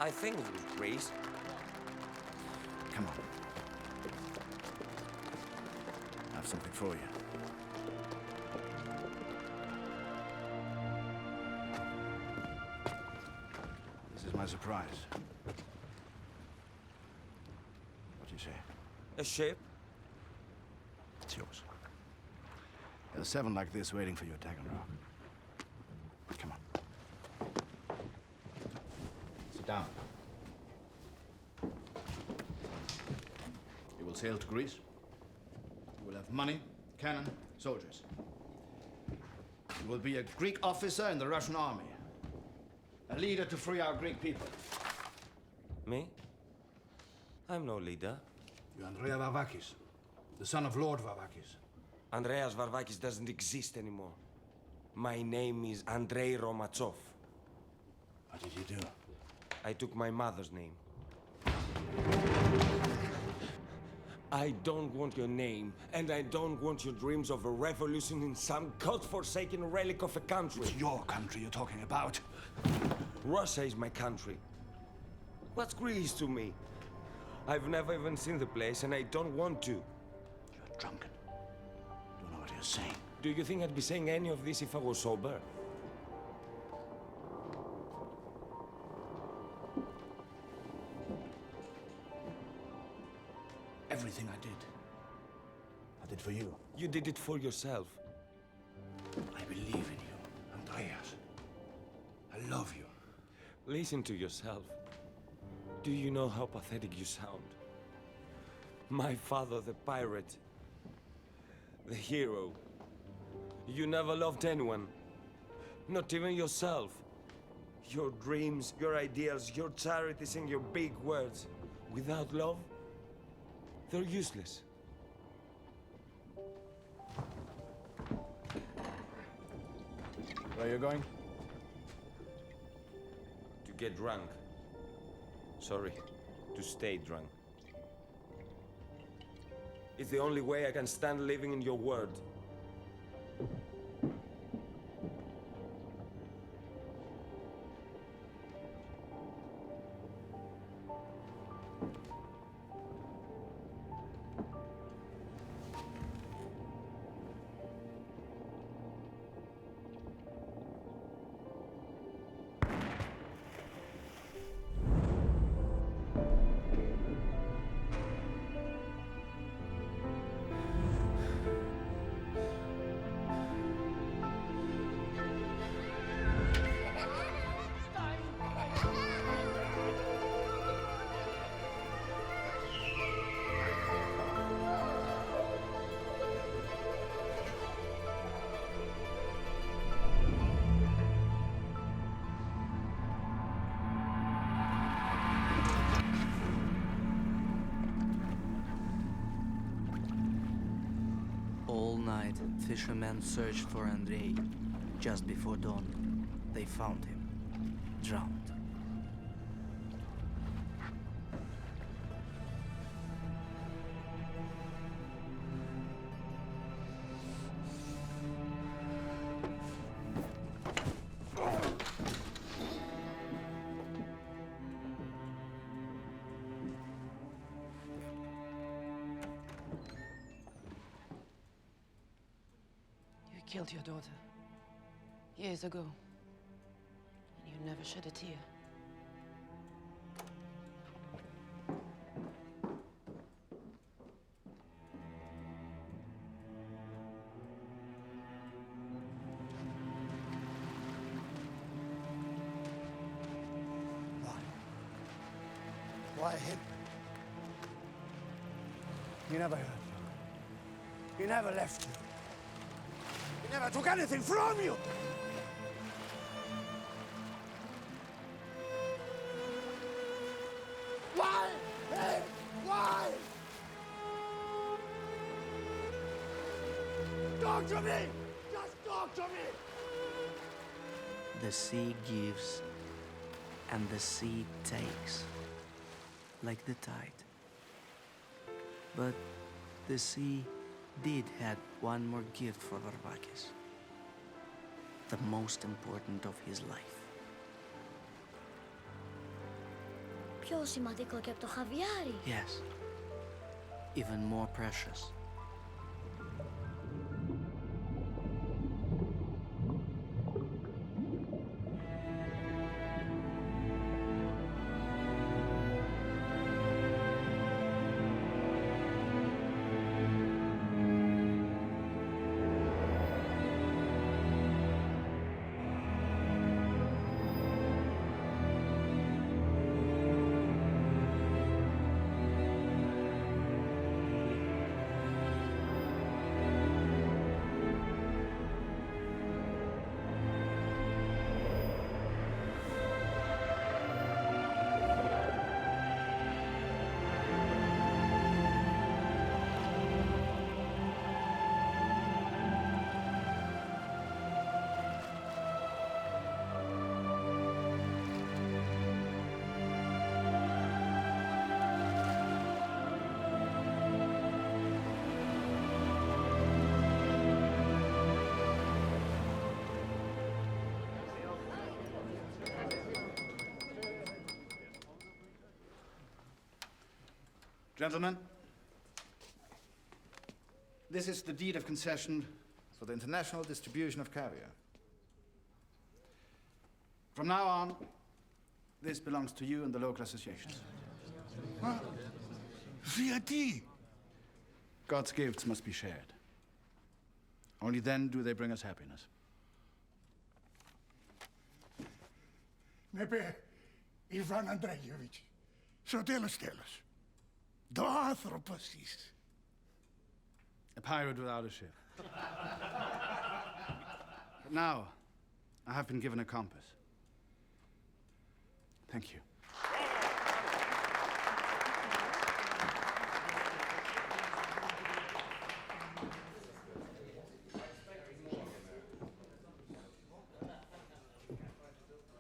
I think it was Greece. Come on. I have something for you. This is my surprise. What do you say? A ship? It's yours. There are 7 like this waiting for you at Taganrog. Come on. Sit down. You will sail to Greece. You will have money, cannon, soldiers. You will be a Greek officer in the Russian army. A leader to free our Greek people. Me? I'm no leader. You're Andrea Varvakis, the son of Lord Varvakis. Andreas Varvakis doesn't exist anymore. My name is Andrei Romatsov. What did you do? I took my mother's name. I don't want your name, and I don't want your dreams of a revolution in some godforsaken relic of a country. It's your country you're talking about. Russia is my country. What's Greece to me? I've never even seen the place, and I don't want to. You're drunken. Don't know what you're saying. Do you think I'd be saying any of this if I was sober? Everything I did for you. You did it for yourself. I believe in you, Andreas. I love you. Listen to yourself. Do you know how pathetic you sound? My father, the pirate, the hero. You never loved anyone, not even yourself. Your dreams, your ideals, your charities, and your big words. Without love, they're useless. Where are you going? To get drunk. Sorry, to stay drunk. It's the only way I can stand living in your world. All night, fishermen searched for Andrei. Just before dawn, they found him, drowned. You killed your daughter years ago, and you never shed a tear. Why him? You never hurt me. You never left me. You never took anything from you! Why? Hey, why? Talk to me! Just talk to me! The sea gives, and the sea takes, like the tide. But the sea did have one more gift for Varvakis, the most important of his life. Πιο σημαντικό και από το χαβιάρι. Yes, even more precious. Gentlemen, this is the deed of concession for the international distribution of caviar. From now on, this belongs to you and the local associations. Γιατί? God's gifts must be shared. Only then do they bring us happiness. Με είπε Ιβάν Αντρέγιοβιτς. Στο τέλος. Το άνθρωπος είσαι. A pirate without a ship. But now, I have been given a compass. Thank you.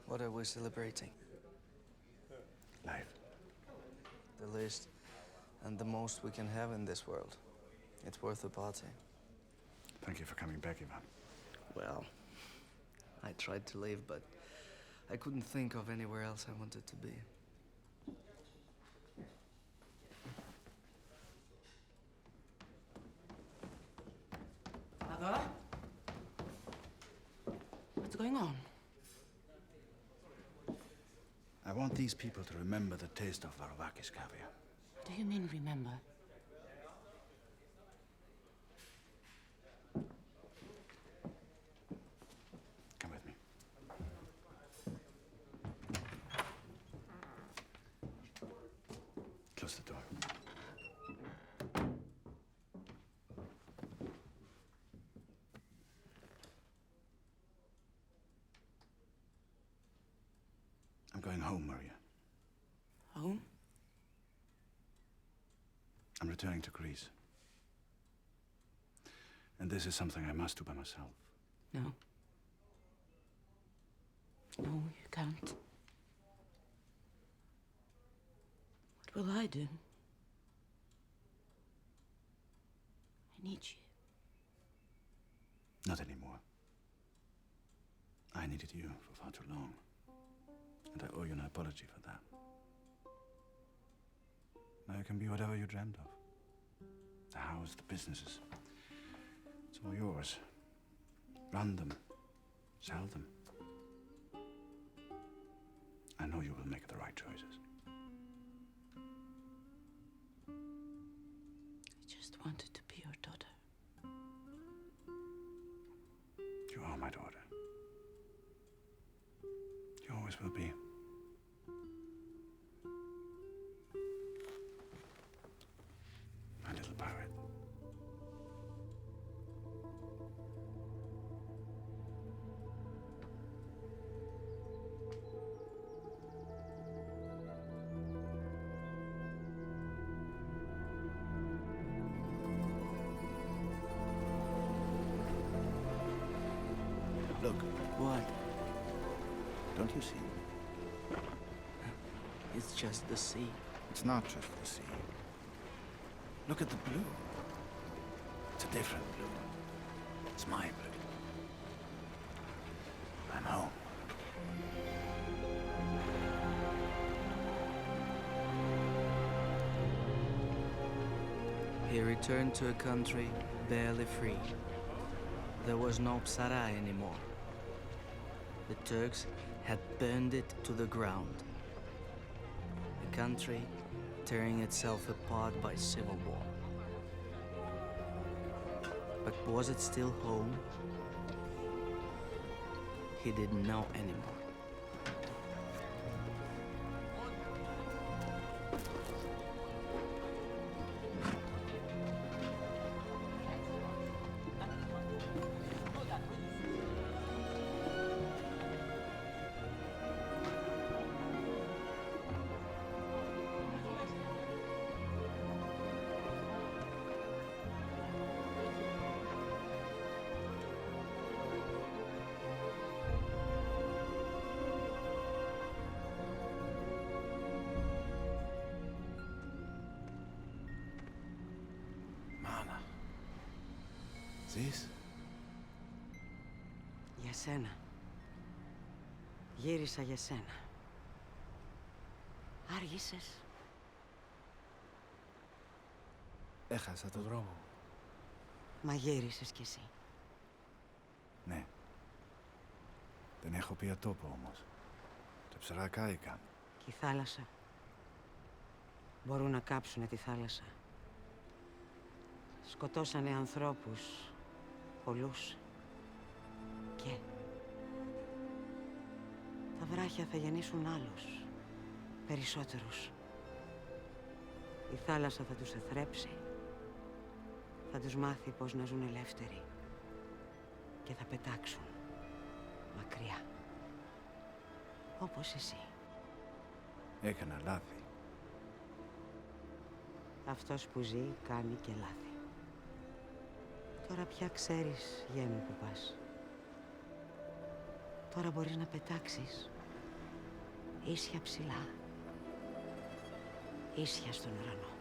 What are we celebrating? Life. The least and the most we can have in this world. It's worth a party. Thank you for coming back, Ivan. Well, I tried to leave, but I couldn't think of anywhere else I wanted to be. Father? What's going on? I want these people to remember the taste of Varvakis caviar. Do you mean remember? Come with me. Close the door. I'm going home, Maria. Home? I'm returning to Greece. And this is something I must do by myself. No. No, you can't. What will I do? I need you. Not anymore. I needed you for far too long. And I owe you an apology for that. Now you can be whatever you dreamed of. The house, the businesses. It's all yours. Run them. Sell them. I know you will make the right choices. I just wanted to be your daughter. You are my daughter. You always will be. My little pirate. Don't you see? It's just the sea. It's not just the sea. Look at the blue. It's a different blue. It's my blue. I'm home. He returned to a country barely free. There was no Psara anymore. The Turks had burned it to the ground. A country tearing itself apart by civil war. But was it still home? He didn't know anymore. Ζεις? Για σένα. Γύρισα για σένα. Άργησες. Έχασα το δρόμο μου. Μα γύρισες κι εσύ. Ναι. Δεν έχω πει ατόπο όμως. Τα ψαρά κάηκαν. Και η θάλασσα. Μπορούν να κάψουνε τη θάλασσα. Σκοτώσανε ανθρώπους. Πολλούς. Και τα βράχια θα γεννήσουν άλλους. Περισσότερους. Η θάλασσα θα τους εθρέψει. Θα τους μάθει πώς να ζουν ελεύθεροι. Και θα πετάξουν. Μακριά. Όπως εσύ. Έκανα λάθη. Αυτός που ζει κάνει και λάθη. Τώρα πια ξέρεις, γέ μου, που πας. Τώρα μπορείς να πετάξεις. Ίσια ψηλά. Ίσια στον ουρανό.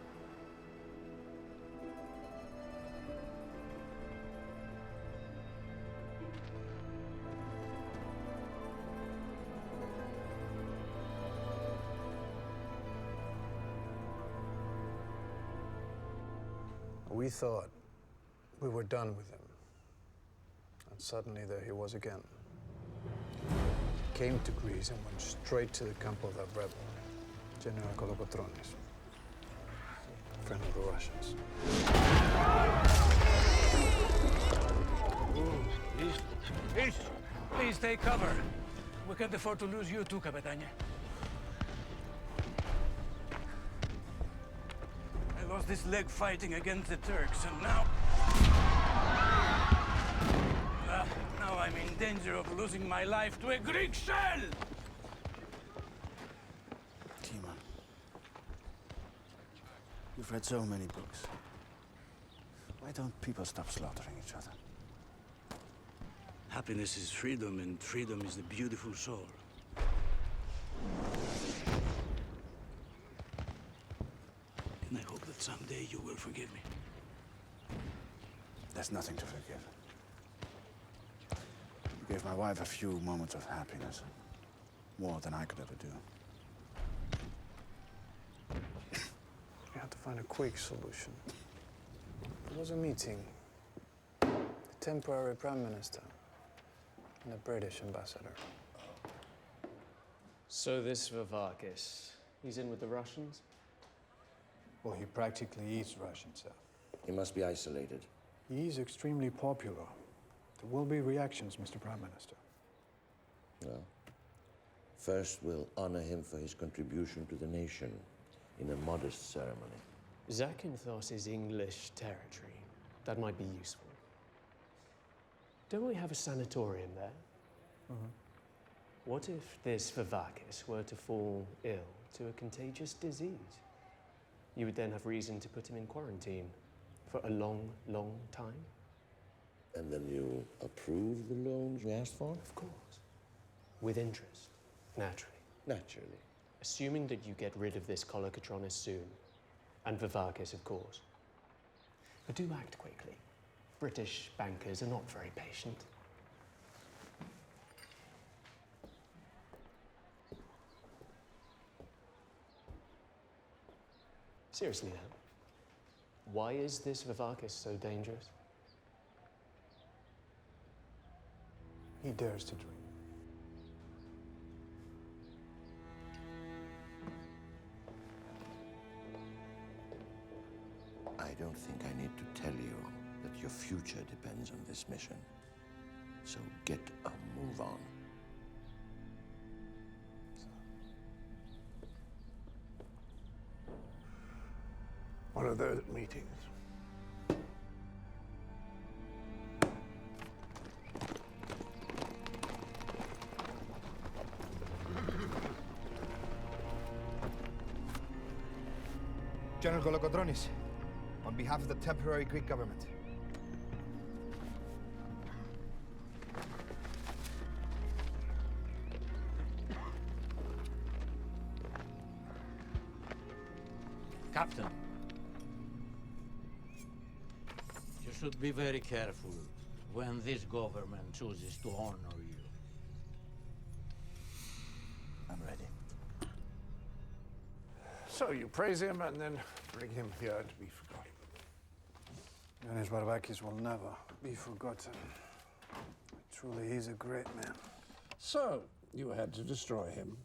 We thought we were done with him. And suddenly there he was again. Came to Greece and went straight to the camp of that rebel, General Kolokotronis, friend of the Russians. Please take cover. We can't afford to lose you too, Capitania. I lost this leg fighting against the Turks, and now I'm in danger of losing my life to a Greek shell! Timon, you've read so many books. Why don't people stop slaughtering each other? Happiness is freedom, and freedom is the beautiful soul. And I hope that someday you will forgive me. There's nothing to forgive. You gave my wife a few moments of happiness. More than I could ever do. We had to find a quick solution. There was a meeting. The temporary Prime Minister and the British ambassador. So this Vivakis, he's in with the Russians? Well, he practically is Russian, sir. He must be isolated. He is extremely popular. There will be reactions, Mr. Prime Minister. Well, first we'll honor him for his contribution to the nation in a modest ceremony. Zakynthos is English territory. That might be useful. Don't we have a sanatorium there? Mm-hmm. What if this Vivakis were to fall ill to a contagious disease? You would then have reason to put him in quarantine for a long, long time? And then you approve the loans we asked for? Of course. With interest. Naturally. Naturally. Assuming that you get rid of this Kolokotronus soon, and Vivakis, of course. But do act quickly. British bankers are not very patient. Seriously now, why is this Vivakis so dangerous? He dares to dream. I don't think I need to tell you that your future depends on this mission. So get a move on. One of those meetings. General Kolokotronis, on behalf of the temporary Greek government. Captain, you should be very careful when this government chooses to honor you. I'm ready. So you praise him and then bring him here to be forgotten. Yanis Varvakis will never be forgotten. Truly, he's a great man. So, you had to destroy him.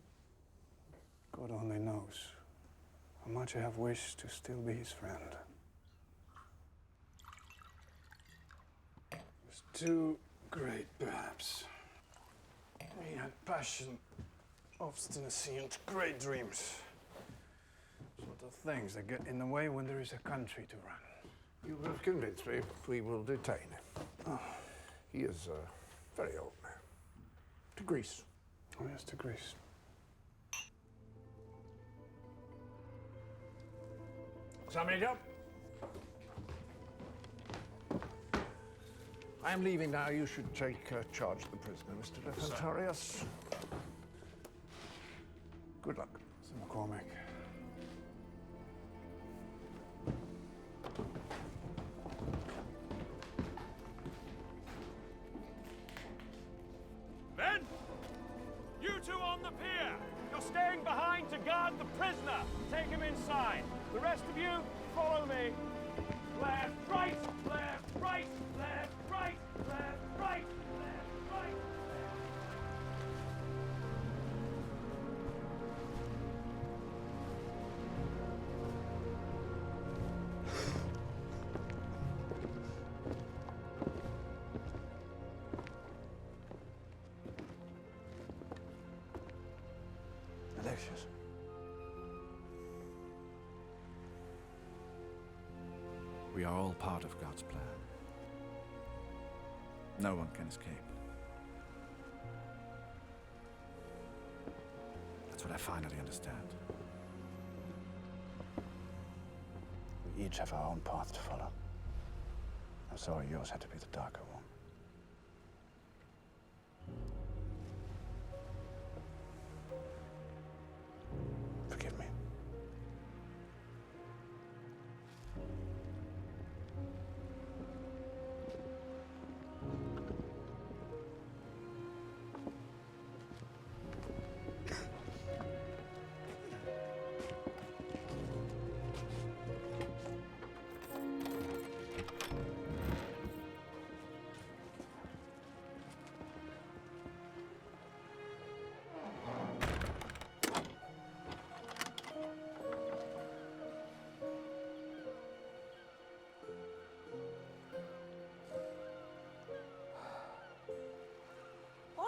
God only knows how much I have wished to still be his friend. It was too great, perhaps. He had passion, obstinacy, and great dreams. Sort of things that get in the way when there is a country to run. You have convinced me. We will detain him. Oh. He is a very old man. To Greece. Oh, yes, to Greece. Somebody jump. I am leaving now. You should take charge of the prisoner, Mr. Defantarius. Good luck. Sir McCormick. Men! You two on the pier! You're staying behind to guard the prisoner. Take him inside. The rest of you, follow me. Left, right, left, right, left, right, left, right, left, right. Alexius. We are all part of God's plan. No one can escape. That's what I finally understand. We each have our own path to follow. I'm sorry yours had to be the darker one. Forgive me.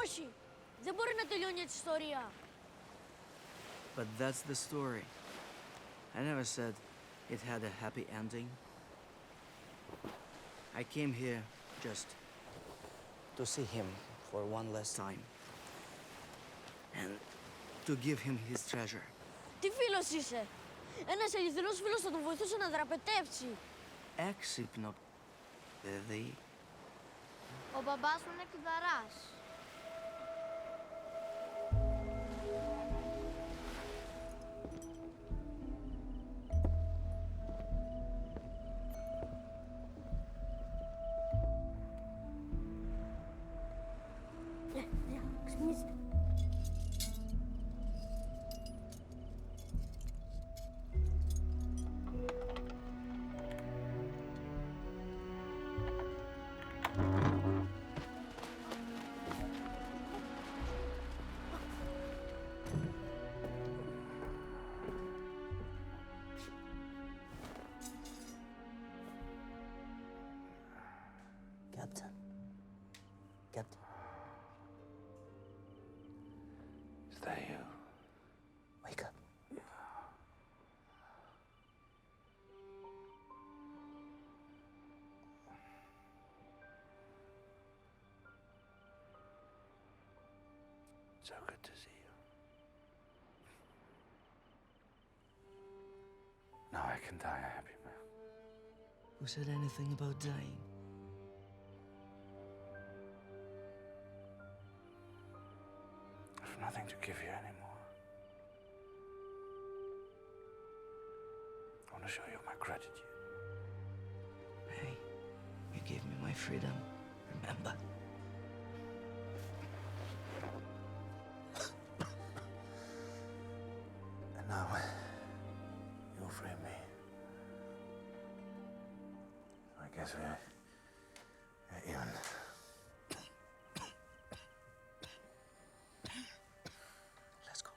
Όχι, δεν μπορεί να τελειώνει έτσι η ιστορία. But that's the story. I never said it had a happy ending. I came here just to see him for one last time. And to give him his treasure. Τι φίλος είσαι? Ένας αληθινός φίλος θα τον βοηθούσε να δραπετεύσει. Έξυπνο παιδί. Ο μπαμπάς μου είναι κλειδαράς. that you? Wake up. So good to see you. Now I can die a happy man. Who said anything about dying? I've nothing to give you anymore. I want to show you my gratitude. Hey, you gave me my freedom, remember? And now, you'll free me. I guess we're even. Let's go.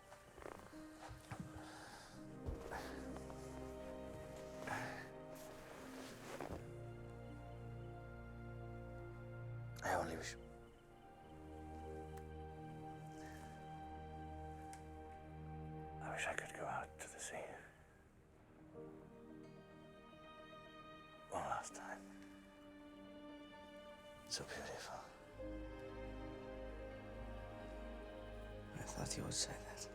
I only wish. I wish I could go out to the sea. One last time. So beautiful. I thought you would say that.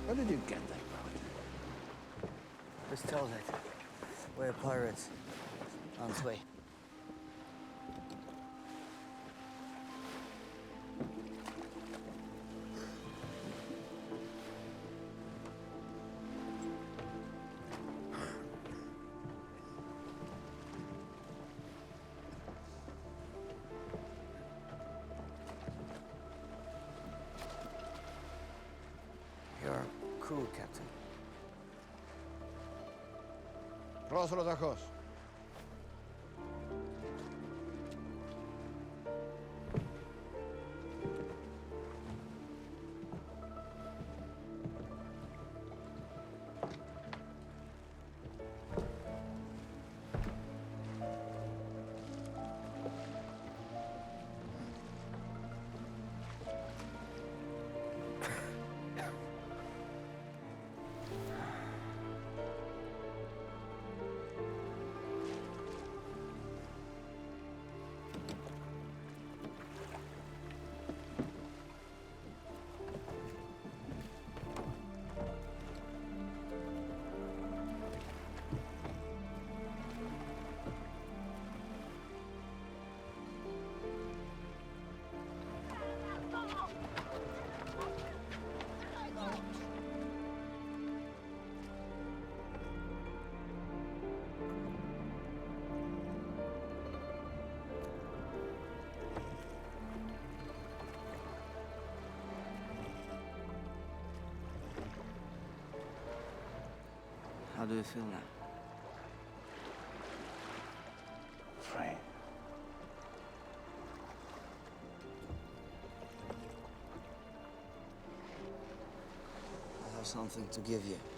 Where did you get that boat? Just tell that we're pirates on its way. Your crew, Captain. Ross Rotajos. How do you feel now? Free. I have something to give you.